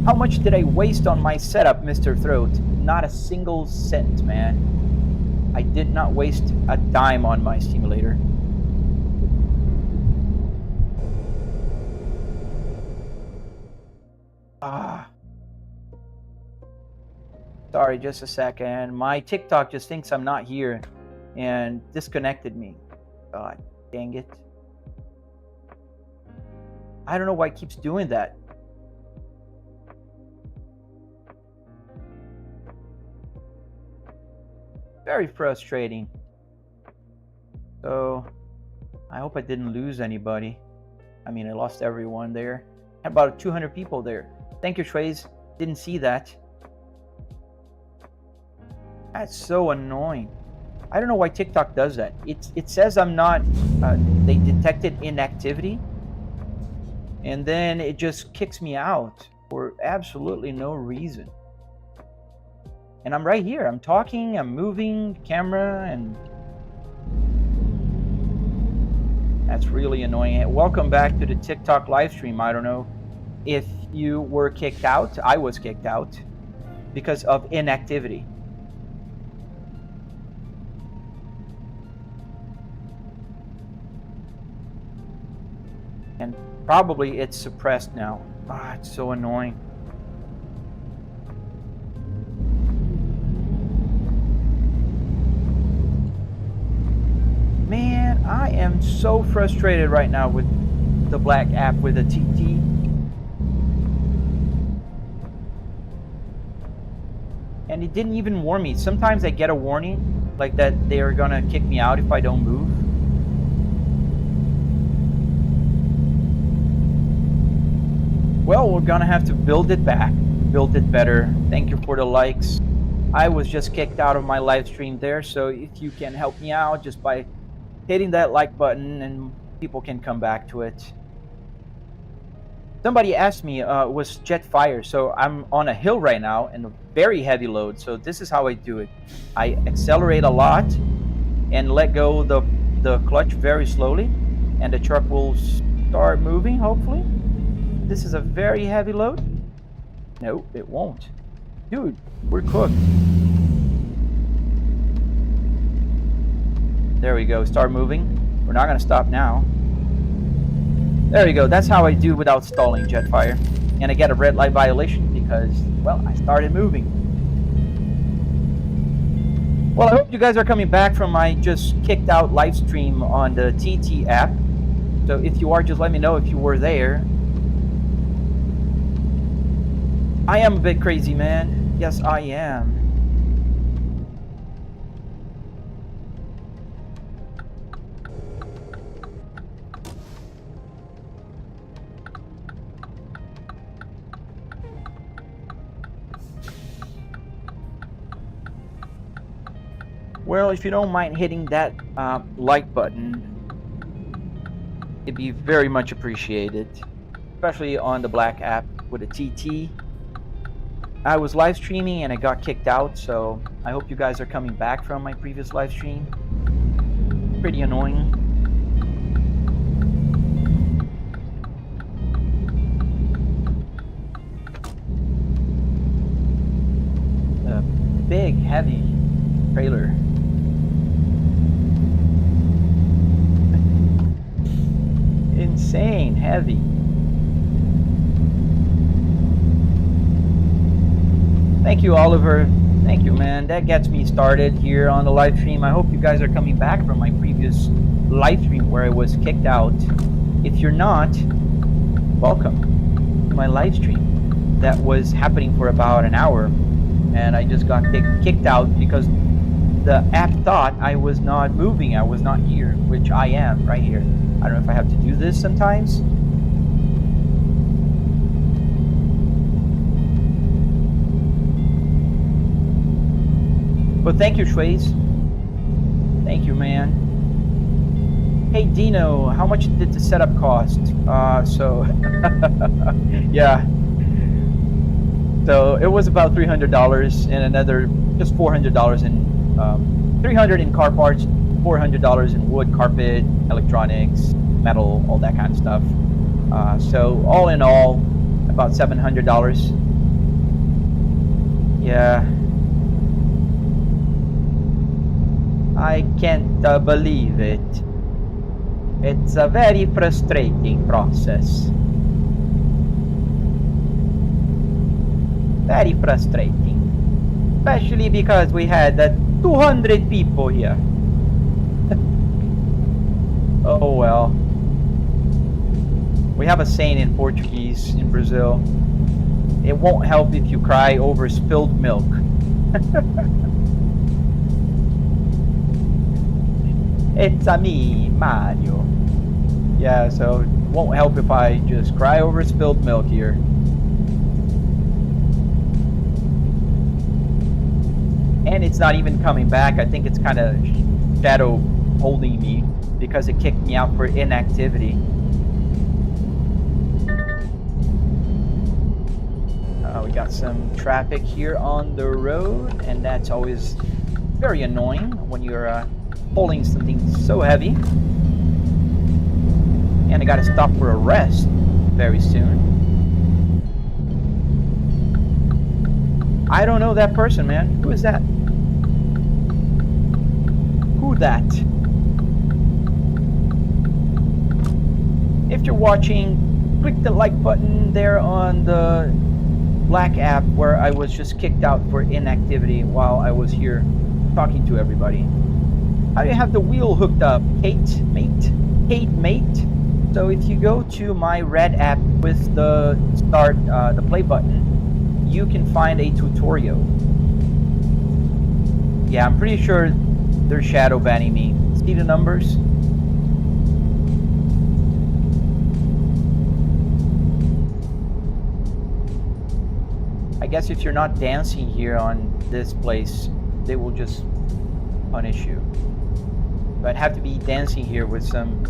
How much did I waste on my setup, Mr. Throat? Not a single cent, man. I did not waste a dime on my simulator. Sorry, just a second. My TikTok just thinks I'm not here and disconnected me. God dang it. I don't know why it keeps doing that. Very frustrating. So, I hope I didn't lose anybody. I mean, I lost everyone there. Had about 200 people there. Thank you, Trace. Didn't see that. That's so annoying. I don't know why TikTok does that. It says I'm not, they detected inactivity, and then it just kicks me out for absolutely no reason. And I'm right here. I'm talking, I'm moving camera, and that's really annoying. Welcome back to the TikTok live stream. I don't know if you were kicked out. I was kicked out because of inactivity. And probably it's suppressed now. Ah, it's so annoying. Man, I am so frustrated right now with the black app with a TT. And it didn't even warn me. Sometimes I get a warning like that they're gonna kick me out if I don't move. Well, we're gonna have to build it back, build it better. Thank you for the likes. I was just kicked out of my live stream there, so if you can help me out just by hitting that like button, and people can come back to it. Somebody asked me, was Jetfire, so I'm on a hill right now and a very heavy load, so this is how I do it. I accelerate a lot and let go the clutch very slowly, and the truck will start moving, hopefully. This is a very heavy load. No, it won't. Dude, we're cooked. There we go, start moving. We're not gonna stop now. There we go, that's how I do without stalling, Jetfire. And I get a red light violation because, well, I started moving. Well, I hope you guys are coming back from my just kicked out live stream on the TT app. So if you are, just let me know if you were there. I am a bit crazy, man. Yes, I am. Well, if you don't mind hitting that like button, it'd be very much appreciated, especially on the Black app with a TT. I was live streaming and I got kicked out, so I hope you guys are coming back from my previous live stream. Pretty annoying. A big, heavy trailer. Insane heavy. Thank you, Oliver. Thank you, man. That gets me started here on the live stream. I hope you guys are coming back from my previous live stream where I was kicked out. If you're not, welcome to my live stream. That was happening for about an hour, and I just got kicked out because the app thought I was not moving, I was not here, which I am right here. I don't know if I have to do this sometimes. But thank you, Schways. Thank you, man. Hey, Dino, how much did the setup cost? Yeah. So it was about $300 and another just $400 in $300 in car parts, $400 in wood, carpet, electronics, metal, all that kind of stuff. So all in all, about $700. Yeah. I can't believe it. It's a very frustrating process. Very frustrating. Especially because we had 200 people here. Oh well. We have a saying in Portuguese in Brazil. It won't help if you cry over spilled milk. It's a me, Mario. Yeah, so it won't help if I just cry over spilled milk here. And it's not even coming back. I think it's kind of shadow holding me because it kicked me out for inactivity. We got some traffic here on the road, and that's always very annoying when you're pulling something so heavy. And I gotta stop for a rest very soon. I don't know that person, man. Who is that? Who that? If you're watching, click the like button there on the Black app where I was just kicked out for inactivity while I was here talking to everybody. I have the wheel hooked up, Kate mate. So if you go to my red app with the start, the play button, you can find a tutorial. Yeah, I'm pretty sure they're shadow banning me. See the numbers? I guess if you're not dancing here on this place, they will just punish you. But have to be dancing here with some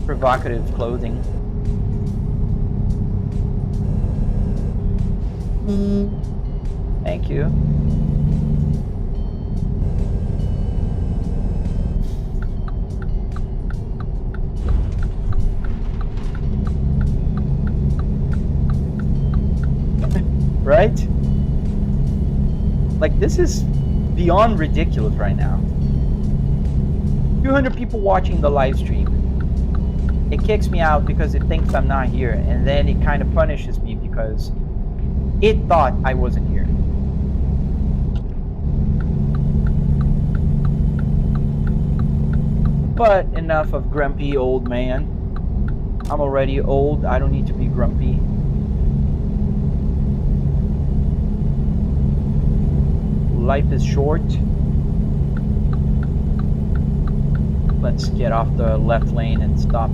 provocative clothing. Thank you. Right? Like, this is beyond ridiculous right now. 200 people watching the live stream. It kicks me out because it thinks I'm not here, and then it kind of punishes me because it thought I wasn't here. But enough of grumpy old man. I'm already old. I don't need to be grumpy. Life is short. Let's get off the left lane and stop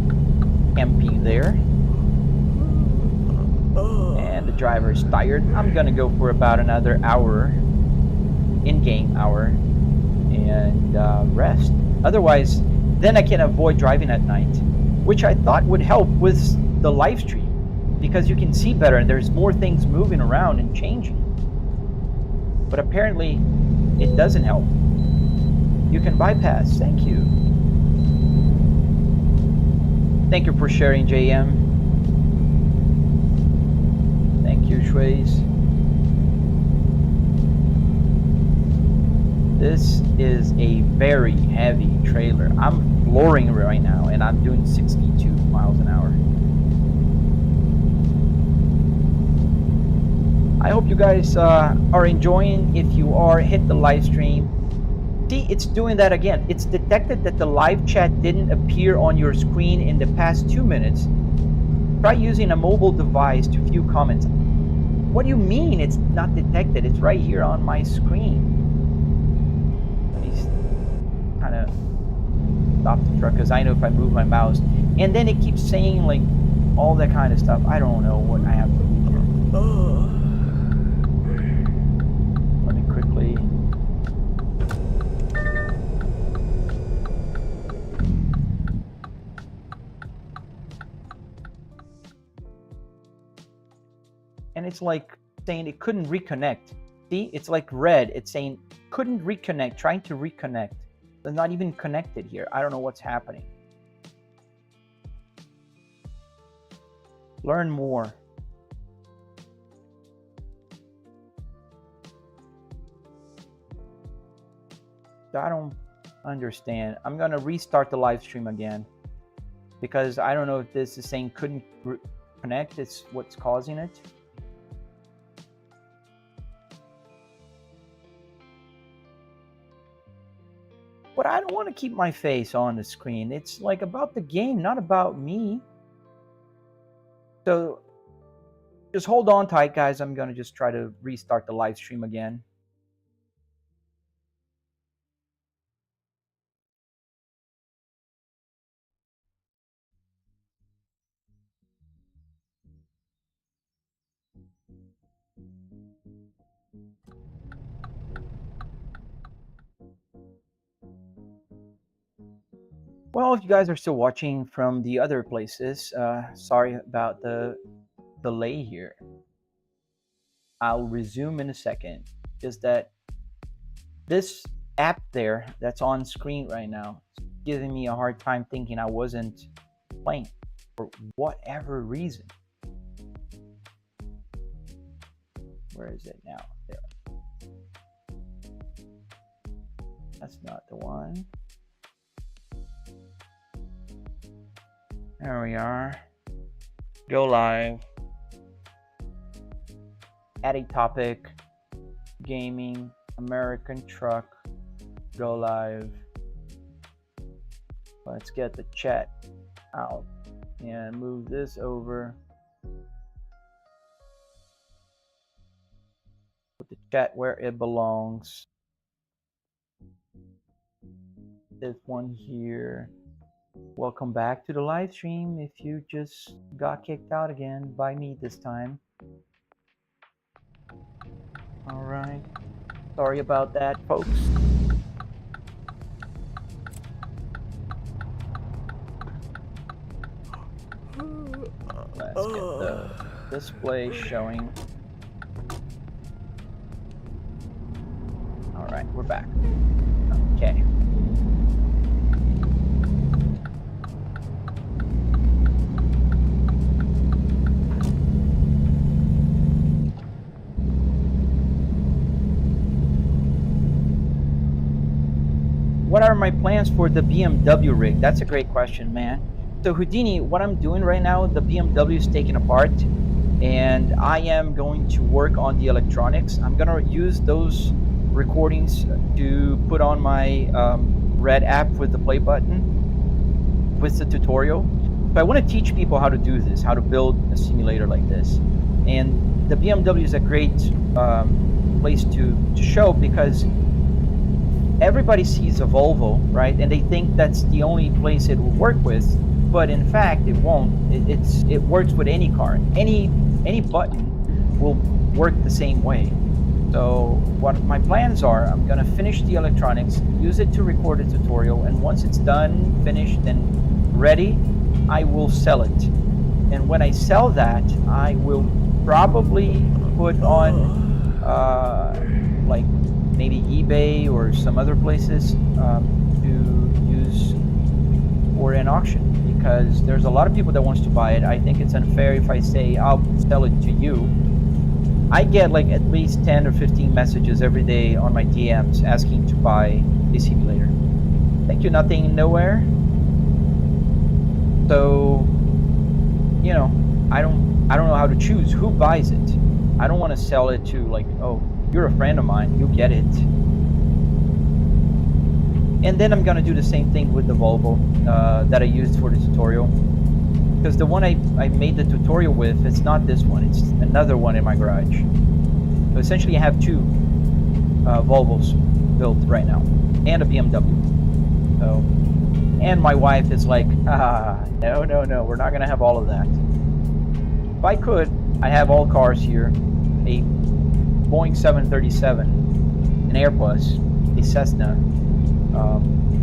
camping there. And the driver is tired. I'm gonna go for about another hour, in-game hour, and rest. Otherwise, then I can avoid driving at night, which I thought would help with the live stream, because you can see better and there's more things moving around and changing. But apparently, it doesn't help. You can bypass. Thank you. Thank you for sharing, JM. Thank you, Shways. This is a very heavy trailer. I'm flooring right now, and I'm doing 62 miles an hour. I hope you guys are enjoying. If you are, hit the live stream. See, it's doing that again. It's detected that the live chat didn't appear on your screen in the past 2 minutes. Try using a mobile device to view comments. What do you mean it's not detected? It's right here on my screen. He's kind of stop the truck, because I know if I move my mouse, and then it keeps saying like all that kind of stuff. I don't know what I have to do here. Let me quickly. And it's like saying it couldn't reconnect. See, it's like red. It's saying couldn't reconnect, trying to reconnect. They're not even connected here. I don't know what's happening. Learn more. I don't understand. I'm gonna restart the live stream again, because I don't know if this is saying couldn't connect. It's what's causing it. But I don't want to keep my face on the screen. It's like about the game, not about me. So just hold on tight, guys. I'm going to just try to restart the live stream again. Well, if you guys are still watching from the other places, sorry about the delay here. I'll resume in a second. Just that this app there that's on screen right now is giving me a hard time thinking I wasn't playing for whatever reason. Where is it now? There. That's not the one. There we are. Go live. Add a topic. Gaming. American truck. Go live. Let's get the chat out and move this over. Put the chat where it belongs. This one here. Welcome back to the live stream. If you just got kicked out again by me this time. All right. Sorry about that, folks. Let's get the display showing. All right, we're back. Okay. What are my plans for the BMW rig? That's a great question, man. So Houdini, what I'm doing right now, the BMW is taken apart, and I am going to work on the electronics. I'm gonna use those recordings to put on my red app with the play button, with the tutorial. So I want to teach people how to do this, how to build a simulator like this. And the BMW is a great place to show, because everybody sees a Volvo, right? And they think that's the only place it will work with, but in fact it won't. It works with any car. Any button will work the same way. So what my plans are, I'm gonna finish the electronics, use it to record a tutorial, and once it's done, finished, and ready, I will sell it. And when I sell that, I will probably put on like maybe eBay or some other places to use for an auction, because there's a lot of people that wants to buy it. I think it's unfair if I say I'll sell it to you. I get like at least 10 or 15 messages every day on my DMs asking to buy a simulator. Thank you, Nothing Nowhere. So, you know, I don't know how to choose who buys it. I don't want to sell it to like, oh, you're a friend of mine, you get it. And then I'm gonna do the same thing with the Volvo that I used for the tutorial. Because the one I made the tutorial with, it's not this one, it's another one in my garage. So essentially I have two Volvos built right now, and a BMW. So, and my wife is like, no, we're not gonna have all of that. If I could, I have all cars here: a Boeing 737, an Airbus, a Cessna.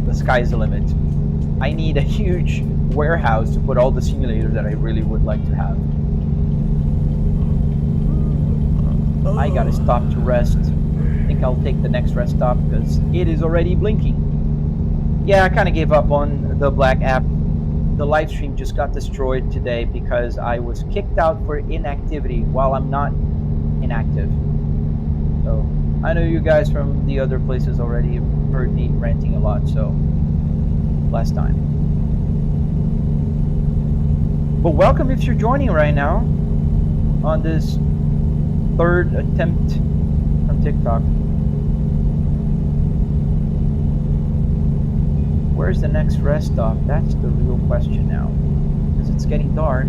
The sky's the limit. I need a huge warehouse to put all the simulators that I really would like to have. I gotta stop to rest. I think I'll take the next rest stop because it is already blinking. Yeah, I kind of gave up on the Black app. The live stream just got destroyed today because I was kicked out for inactivity while I'm not inactive. So I know you guys from the other places already have heard me ranting a lot, so last time. But welcome if you're joining right now on this third attempt on TikTok. Where's the next rest stop? That's the real question now, because it's getting dark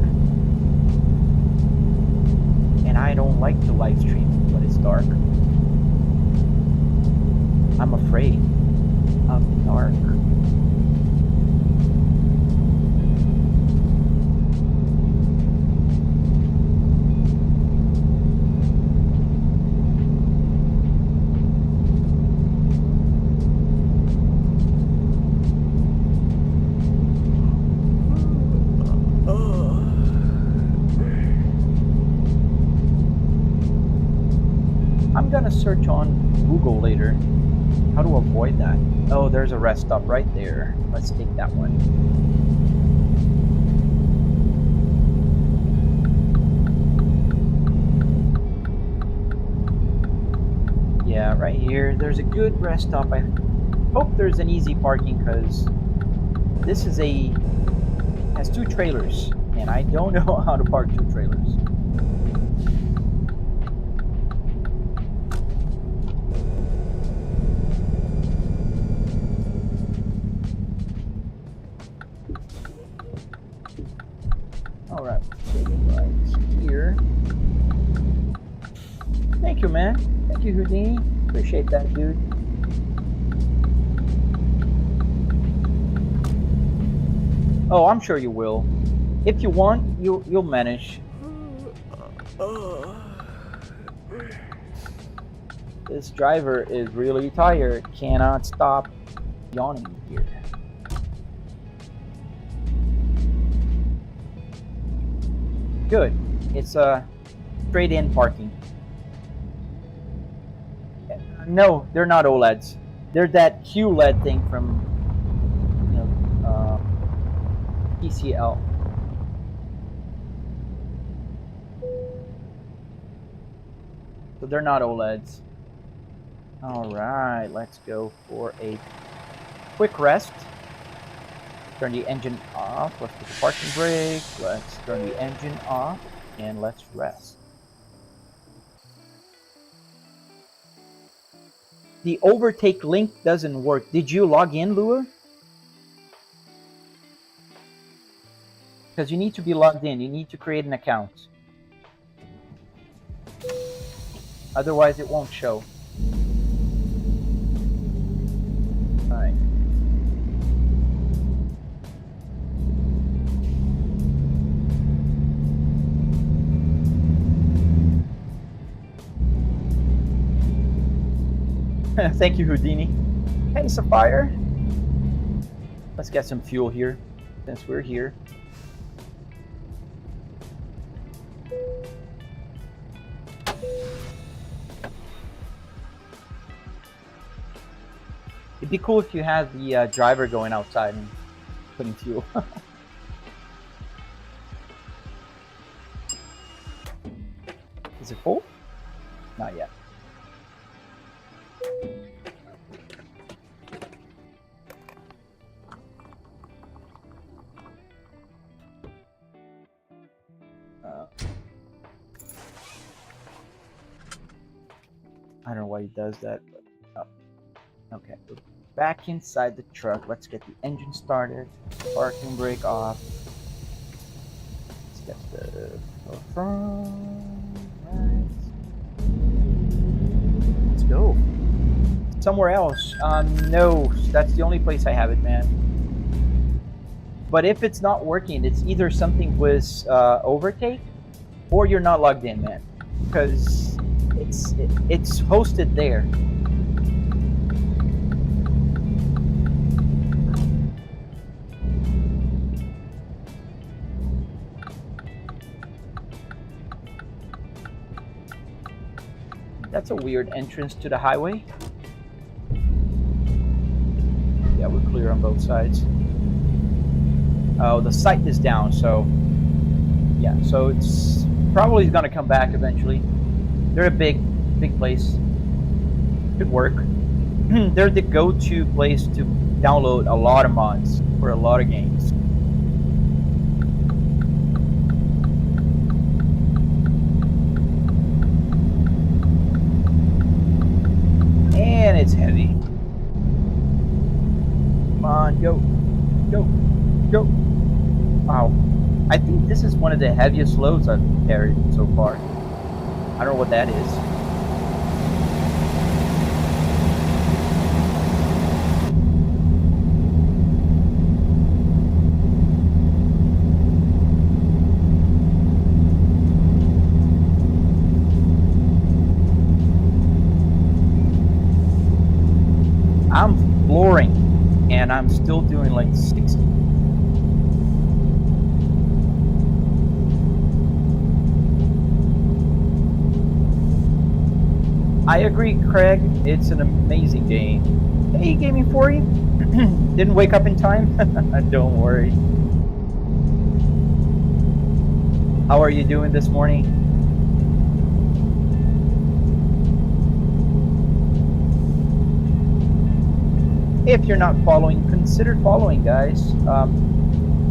and I don't like to live stream when it's dark. I'm afraid of the dark. I'm gonna search on Google later how to avoid that. Oh, there's a rest stop right there. Let's take that one. Yeah, right here. There's a good rest stop. I hope there's an easy parking, because this is has two trailers, and I don't know how to park two trailers. Alright, take it right here. Thank you, man. Thank you, Houdini. Appreciate that, dude. Oh, I'm sure you will. If you want, you'll manage. This driver is really tired. Cannot stop yawning here. Good. It's a straight-in parking. No, they're not OLEDs. They're that QLED thing from, TCL. So they're not OLEDs. All right, let's go for a quick rest. Turn the engine off. Let's put the parking brake. Let's turn the engine off and let's rest. The overtake link doesn't work. Did you log in, Lua? Because you need to be logged in. You need to create an account. Otherwise, it won't show. Alright. Thank you, Houdini. Hey, Sapphire. Let's get some fuel here, since we're here. It'd be cool if you had the driver going outside and putting fuel. Is it full? Not yet. I don't know why he does that, but oh. Okay, we're back inside the truck. Let's get the engine started. Parking brake off. Let's get the front. Right. Let's go. Somewhere else. No, that's the only place I have it, man. But if it's not working, it's either something was overtake, or you're not logged in, man. Because it's hosted there. That's a weird entrance to the highway. Yeah, we're clear on both sides. Oh, the sight is down, so yeah, so it's probably gonna come back eventually. They're a big place. Could work. They're the go-to place to download a lot of mods for a lot of games. And it's heavy. Come on, go. Wow. I think this is one of the heaviest loads I've carried so far. I don't know what that is. I'm flooring, and I'm still doing like 60. I agree, Craig. It's an amazing game. Hey, Gaming 40. Didn't wake up in time? Don't worry. How are you doing this morning? If you're not following, consider following, guys.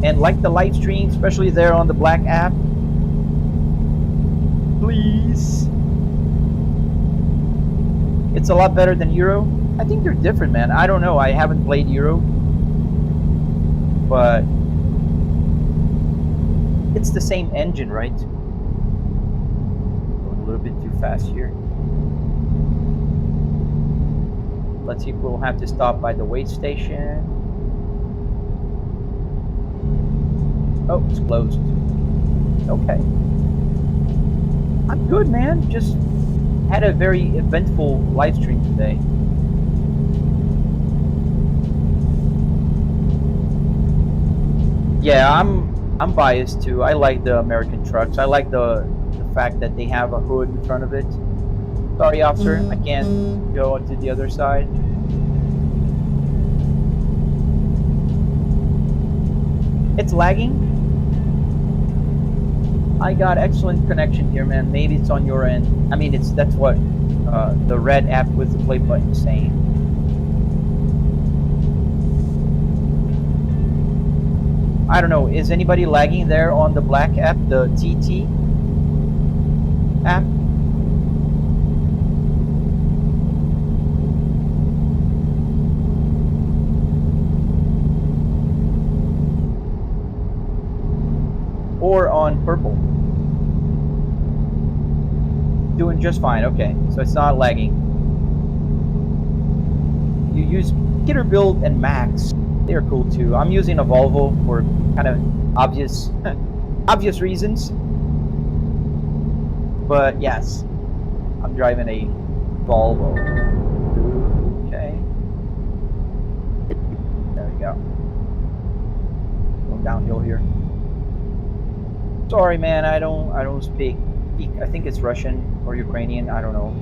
And like the live stream, especially there on the Black app. Please. It's a lot better than Euro. I think they're different, man. I don't know. I haven't played Euro. But it's the same engine, right? Going a little bit too fast here. Let's see if we'll have to stop by the weigh station. Oh, it's closed. Okay. I'm good, man. Just had a very eventful live stream today. Yeah, I'm biased too. I like the American trucks. I like the fact that they have a hood in front of it. Sorry, officer, I can't go to the other side. It's lagging. I got excellent connection here, man. Maybe it's on your end. I mean, that's what the red app with the play button is saying. I don't know. Is anybody lagging there on the Black app, the TT app? on purple. Doing just fine. Okay, so it's not lagging. You use Peterbilt and Max. They're cool too. I'm using a Volvo for kind of obvious obvious reasons. But yes, I'm driving a Volvo. Okay. There we go. Going downhill here. Sorry, man. I don't speak. I think it's Russian or Ukrainian. I don't know.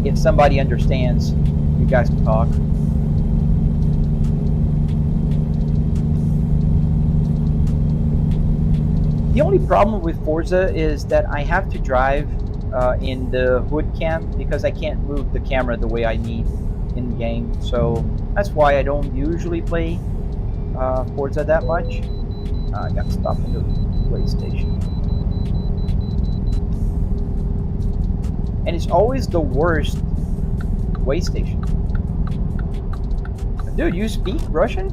If somebody understands, you guys can talk. The only problem with Forza is that I have to drive in the hood cam because I can't move the camera the way I need in game. So that's why I don't usually play Forza that much. I got stopped at the way station. And it's always the worst way station. Dude, you speak Russian?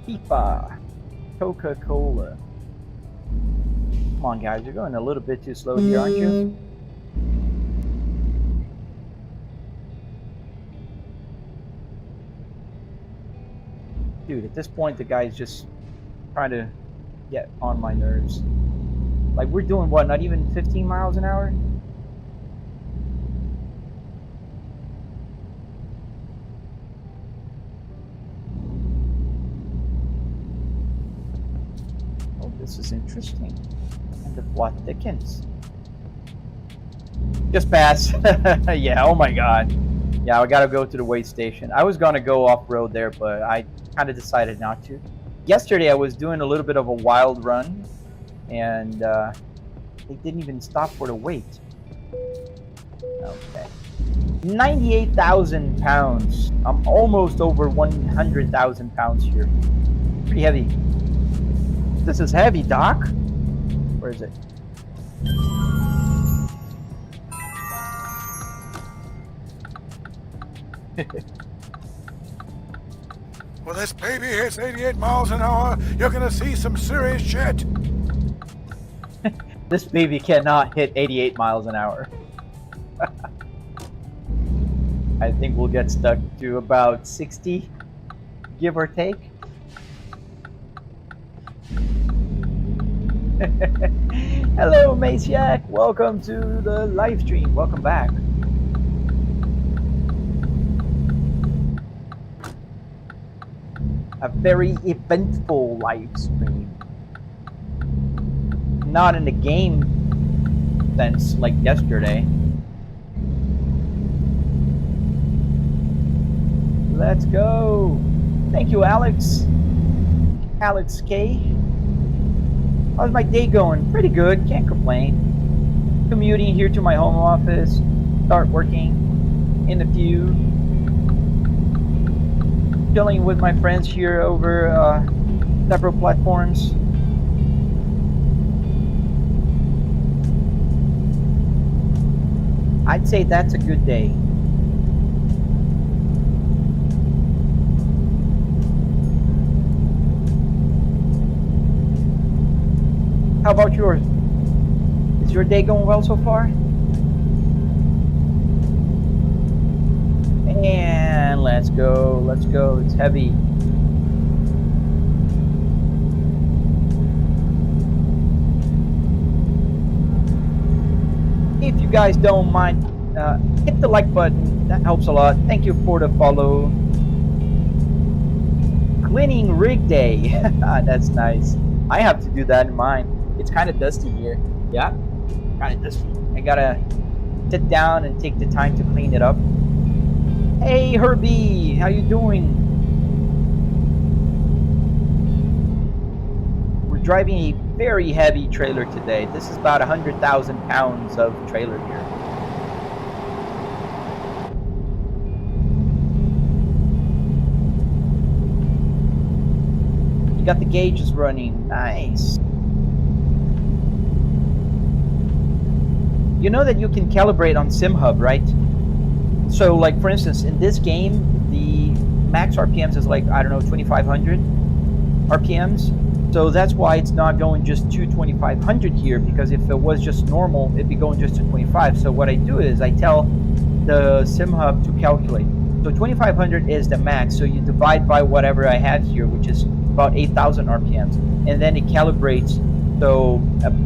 FIFA, Coca-Cola. Come on, guys, you're going a little bit too slow here, aren't you? Dude, at this point, the guy's just trying to get on my nerves. Like, we're doing what, not even 15 miles an hour? Oh, this is interesting. And the plot thickens. Just pass. Yeah, oh my god. Yeah, I gotta go to the weigh station. I was gonna go off-road there, but I kind of decided not to. Yesterday I was doing a little bit of a wild run, and they didn't even stop for the weight. Okay. 98,000 pounds. I'm almost over 100,000 pounds here. Pretty heavy. This is heavy, Doc. Where is it? When this baby hits 88 miles an hour, you're gonna see some serious shit. This baby cannot hit 88 miles an hour. I think we'll get stuck to about 60, give or take. Hello, Maciak. Welcome to the live stream. Welcome back. A very eventful live stream. Not in the game sense like yesterday. Let's go. Thank you, Alex. Alex K. How's my day going? Pretty good. Can't complain. Commuting here to my home office. Start working in a few. Chilling with my friends here over several platforms. I'd say that's a good day. How about yours? Is your day going well so far? And let's go, let's go. It's heavy. If you guys don't mind, hit the like button. That helps a lot. Thank you for the follow. Cleaning rig day. That's nice. I have to do that in mine. It's kind of dusty here. Yeah, kind of dusty. I gotta sit down and take the time to clean it up. Hey Herbie, how you doing? We're driving a very heavy trailer today. This is about 100,000 pounds of trailer here. You got the gauges running. Nice. You know that you can calibrate on SimHub, right? So, like, for instance, in this game, the max RPMs is like, I don't know, 2,500 RPMs. So that's why it's not going just to 2,500 here, because if it was just normal, it'd be going just to 25. So what I do is I tell the SimHub to calculate. So 2,500 is the max. So you divide by whatever I have here, which is about 8,000 RPMs. And then it calibrates. So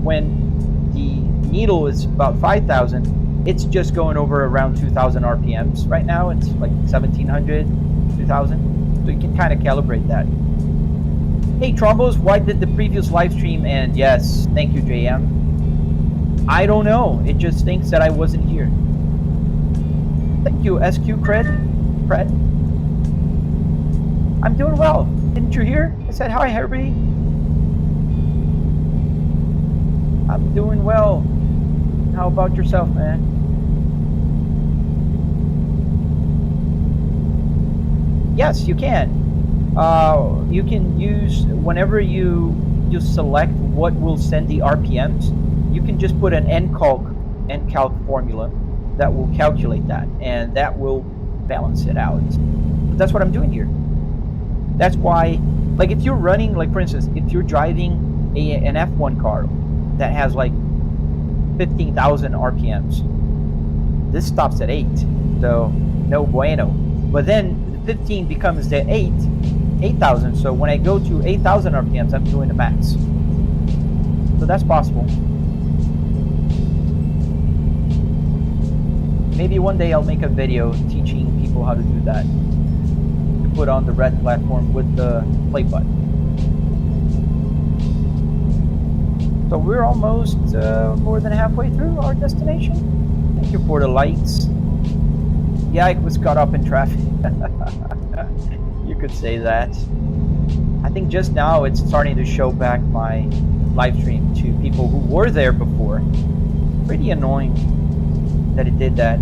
when the needle is about 5,000, it's just going over around 2,000 RPMs. Right now, it's like 1,700, 2,000. So you can kind of calibrate that. Hey Trombos, why did the previous live stream end? Yes, thank you JM. I don't know, it just thinks that I wasn't here. Thank you SQ Cred. I'm doing well. Didn't you hear? I said hi everybody. I'm doing well. How about yourself, man? Yes, you can. You can use, whenever you select what will send the RPMs, you can just put an NCalc formula that will calculate that, and that will balance it out. But that's what I'm doing here. That's why, like, if you're running, like for instance, if you're driving an F1 car that has like 15,000 RPMs, this stops at 8, so no bueno. But then 15 becomes the 8,000. So when I go to 8,000 RPMs, I'm doing the max. So that's possible. Maybe one day I'll make a video teaching people how to do that. To put on the red platform with the play button. So we're almost more than halfway through our destination. Thank you for the lights. Yeah, I was caught up in traffic. You could say that. I think just now it's starting to show back my live stream to people who were there before. Pretty annoying that it did that,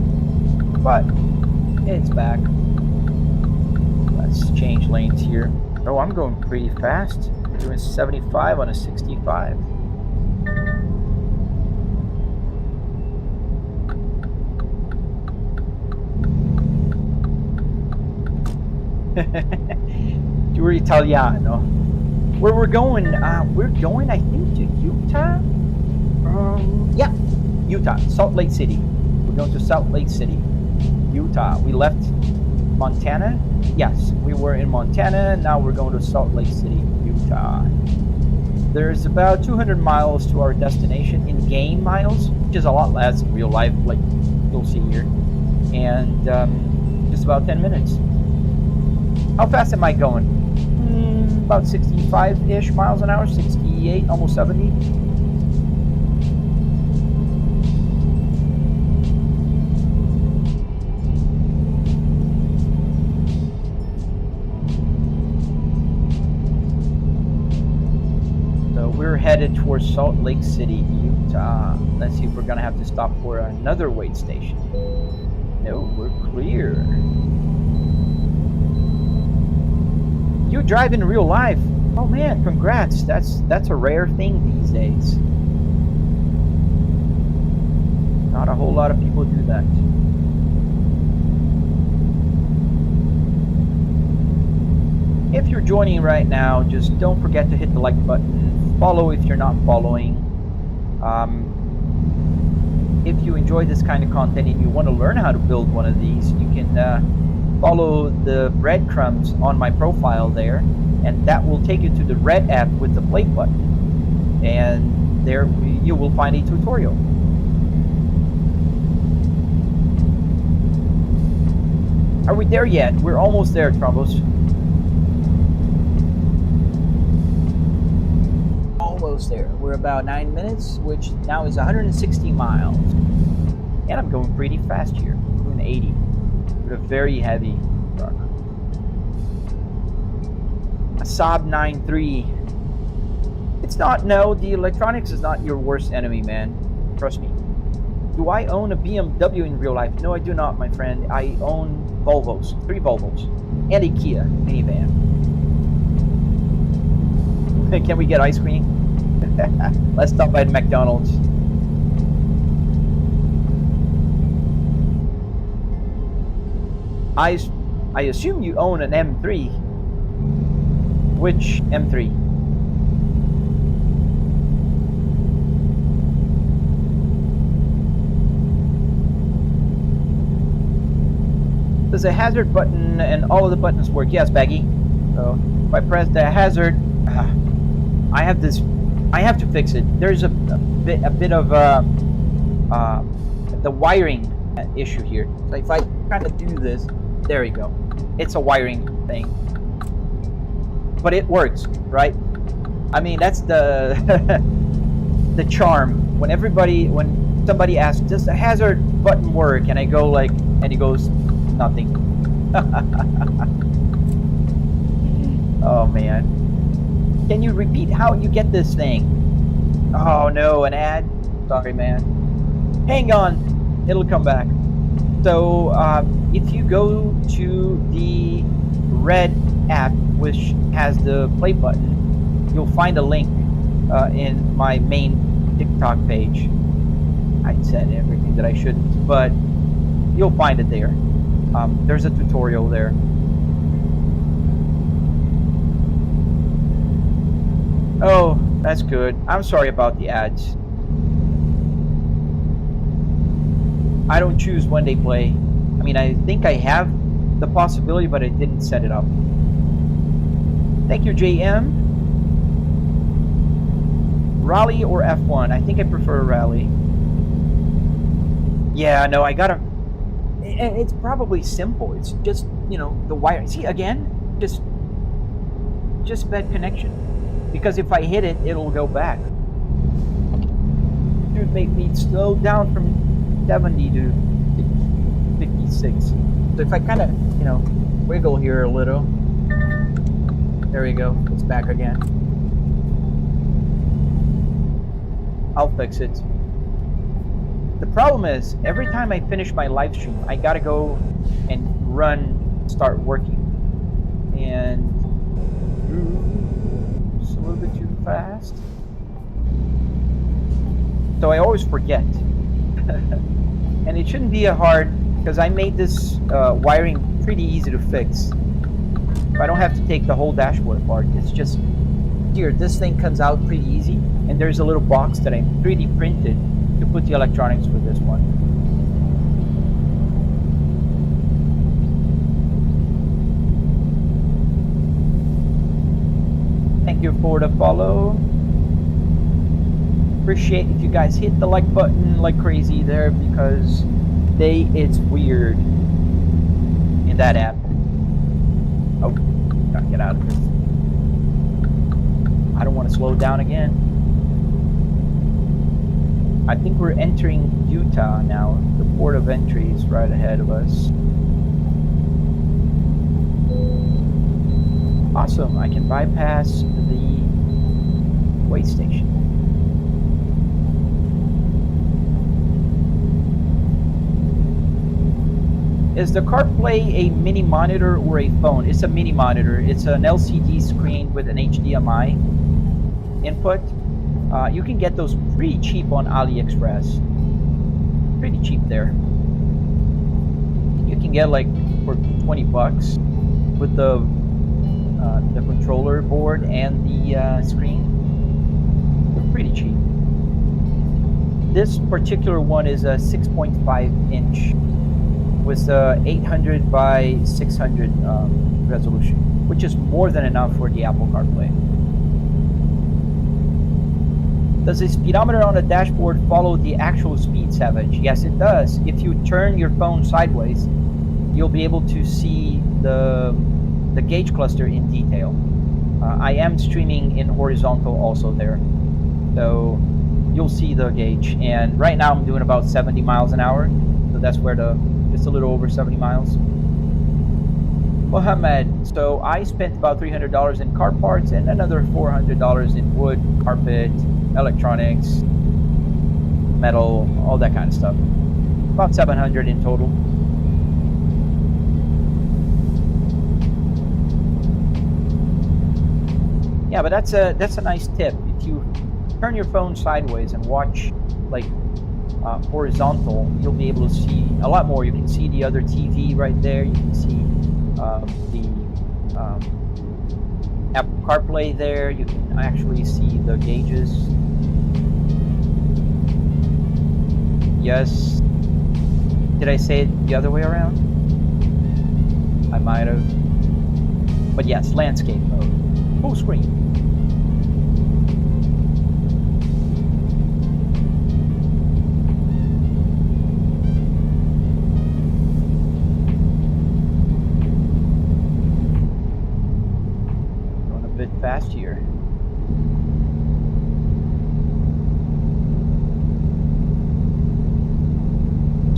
but it's back. Let's change lanes here. Oh, I'm going pretty fast. We're doing 75 on a 65. You're Italiano. Where we're going, I think, to Utah? Yeah, Utah, Salt Lake City. We're going to Salt Lake City, Utah. We left Montana. Yes, we were in Montana. Now we're going to Salt Lake City, Utah. There's about 200 miles to our destination in game miles, which is a lot less in real life, like you'll see here. And just about 10 minutes. How fast am I going? About 65-ish miles an hour, 68, almost 70. So we're headed towards Salt Lake City, Utah. Let's see if we're gonna have to stop for another weigh station. No, we're clear. You drive in real life. Oh man, congrats. That's a rare thing these days. Not a whole lot of people do that. If you're joining right now, just don't forget to hit the like button. Follow if you're not following. If you enjoy this kind of content and you want to learn how to build one of these, you can follow the breadcrumbs on my profile there, and that will take you to the red app with the play button, and there you will find a tutorial. Are we there yet? We're almost there, Trombos. Almost there. We're about 9 minutes, which now is 160 miles. And I'm going pretty fast here. I'm doing 80. With a very heavy truck. A Saab 9.3. It's not, no, the electronics is not your worst enemy, man. Trust me. Do I own a BMW in real life? No, I do not, my friend. I own Volvos, 3 Volvos, and a Kia minivan. Can we get ice cream? Let's stop by the McDonald's. I assume you own an M3. Which M3? Does the hazard button and all of the buttons work? Yes, Baggy. So if I press the hazard, I have to fix it. There's a bit of the wiring issue here. So if I kind of do this, there you go. It's a wiring thing, but it works, right? I mean, that's the the charm. When somebody asks, does the hazard button work? And I go like, and he goes, nothing. Oh man. Can you repeat how you get this thing? Oh no, an ad? Sorry man. Hang on, it'll come back. So if you go to the red app, which has the play button, you'll find a link in my main TikTok page. I said everything that I shouldn't, but you'll find it there. There's a tutorial there. Oh, that's good. I'm sorry about the ads. I don't choose when they play. I mean, I think I have the possibility, but I didn't set it up. Thank you, JM. Rally or F1? I think I prefer Rally. Yeah, no, I gotta... It's probably simple. It's just, you know, the wire. See, again, just bad connection. Because if I hit it, it'll go back. Dude, make me slow down from 70 to 56. So if I kind of, you know, wiggle here a little, there we go. It's back again. I'll fix it. The problem is, every time I finish my live stream, I gotta go and start working. And it's a little bit too fast. So I always forget. And it shouldn't be a hard, because I made this wiring pretty easy to fix. I don't have to take the whole dashboard apart. It's just, here, this thing comes out pretty easy. And there's a little box that I 3D printed to put the electronics for this one. Thank you for the follow. Appreciate if you guys hit the like button like crazy there, because it's weird in that app. Oh, gotta get out of this. I don't want to slow down again. I think we're entering Utah now. The port of entry is right ahead of us. Awesome, I can bypass the way station. Is the CarPlay a mini monitor or a phone? It's a mini monitor. It's an LCD screen with an HDMI input. You can get those pretty cheap on AliExpress. Pretty cheap there. You can get like for 20 bucks with the controller board and the screen. They're pretty cheap. This particular one is a 6.5 inch with 800 by 600 resolution, which is more than enough for the Apple CarPlay. Does the speedometer on the dashboard follow the actual speed, Savage? Yes, it does. If you turn your phone sideways, you'll be able to see the gauge cluster in detail. I am streaming in horizontal also there, so you'll see the gauge. And right now I'm doing about 70 miles an hour, so that's where just a little over 70 miles. Mohammed, so I spent about $300 in car parts and another $400 in wood, carpet, electronics, metal, all that kind of stuff. About 700 in total. Yeah, but that's a nice tip. If you turn your phone sideways and watch like horizontal, you'll be able to see a lot more. You can see the other TV right there. You can see the Apple CarPlay there. You can actually see the gauges. Yes. Did I say it the other way around? I might have. But yes, landscape mode. Full screen. Going a bit fast here.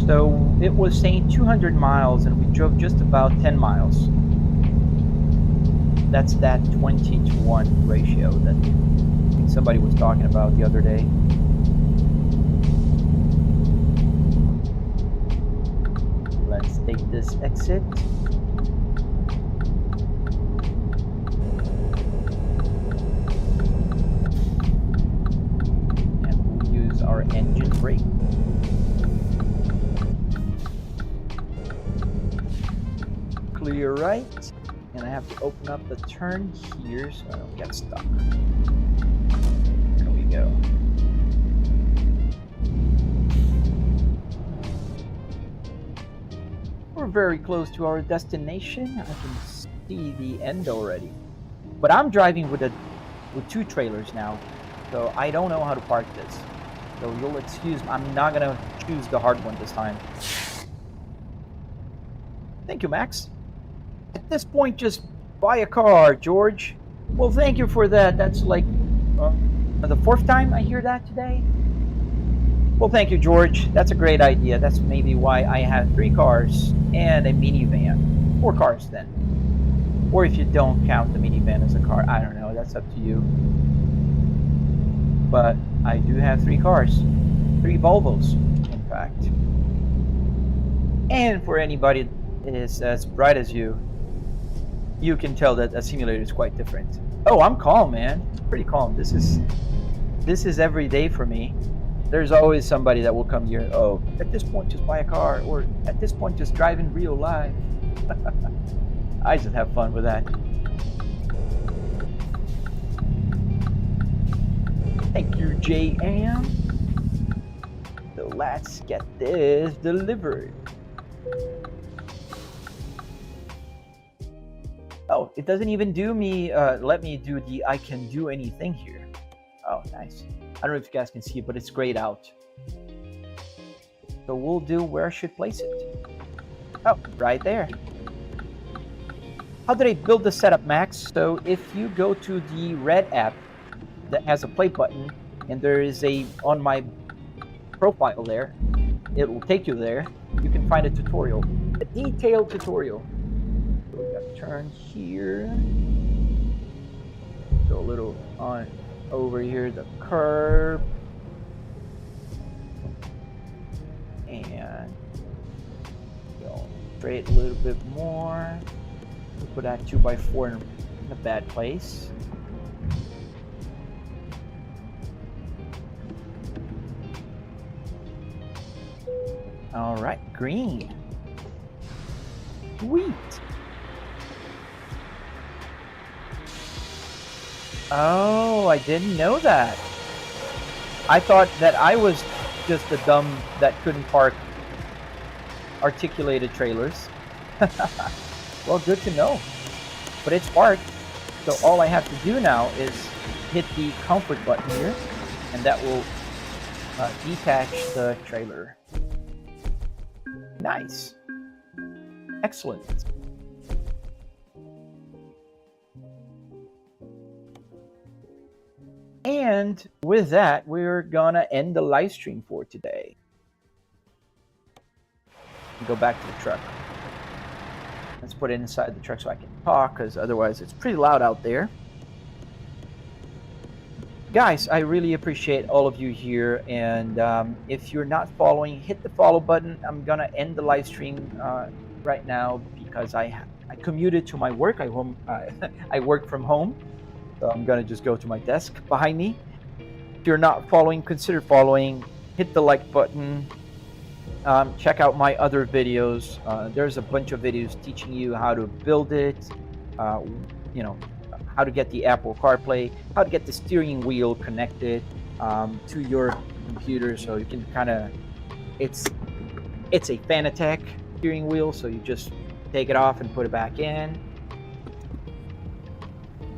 So it was saying 200 miles and we drove just about 10 miles. That's that 20-to-1 ratio that I think somebody was talking about the other day. Let's take this exit. And we'll use our engine brake. Clear right. And I have to open up the turn here so I don't get stuck. There we go. We're very close to our destination. I can see the end already. But I'm driving with two trailers now, so I don't know how to park this. So you'll excuse me. I'm not gonna choose the hard one this time. Thank you, Max. At this point, just buy a car, George. Well, thank you for that. That's like the fourth time I hear that today. Well, thank you, George. That's a great idea. That's maybe why I have 3 cars and a minivan. 4 cars then. Or if you don't count the minivan as a car, I don't know. That's up to you. But I do have 3 cars. 3 Volvos, in fact. And for anybody that is as bright as you, you can tell that a simulator is quite different. Oh, I'm calm, man. Pretty calm. This is every day for me. There's always somebody that will come here. Oh, at this point, just buy a car, or at this point, just drive in real life. I just have fun with that. Thank you, JM. So let's get this delivered. Oh, it doesn't even do me, let me do the I can do anything here. Oh, nice. I don't know if you guys can see it, but it's grayed out. So we'll do where I should place it. Oh, right there. How did I build the setup, Max? So if you go to the red app that has a play button, and there is a, on my profile there, it will take you there. You can find a tutorial, a detailed tutorial. So we got to turn here. So a little on over here, the curb. And go straight a little bit more. We'll put that 2x4 in a bad place. All right, green. Sweet. Oh, I didn't know that. I thought that I was just the dumb that couldn't park articulated trailers. Well, good to know. But it's parked, so all I have to do now is hit the comfort button here, and that will detach the trailer. Nice. Excellent. And with that, we're gonna end the live stream for today. Go back to the truck. Let's put it inside the truck so I can talk, because otherwise it's pretty loud out there. Guys, I really appreciate all of you here, and if you're not following, hit the follow button. I'm gonna end the live stream right now because I commuted to my work. I work from home, So I'm gonna just go to my desk behind me. If you're not following, consider following. Hit the like button. Check out my other videos. There's a bunch of videos teaching you how to build it. You know, how to get the Apple CarPlay, how to get the steering wheel connected to your computer, so you can kind of. It's a Fanatec steering wheel, so you just take it off and put it back in.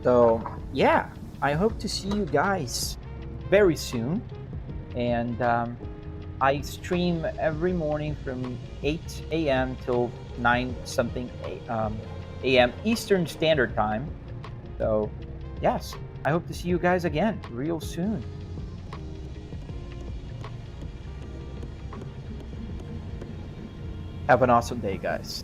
So yeah, I hope to see you guys very soon, and I stream every morning from 8 a.m. till 9 something a.m. Eastern Standard Time. So yes, I hope to see you guys again real soon. Have an awesome day, guys.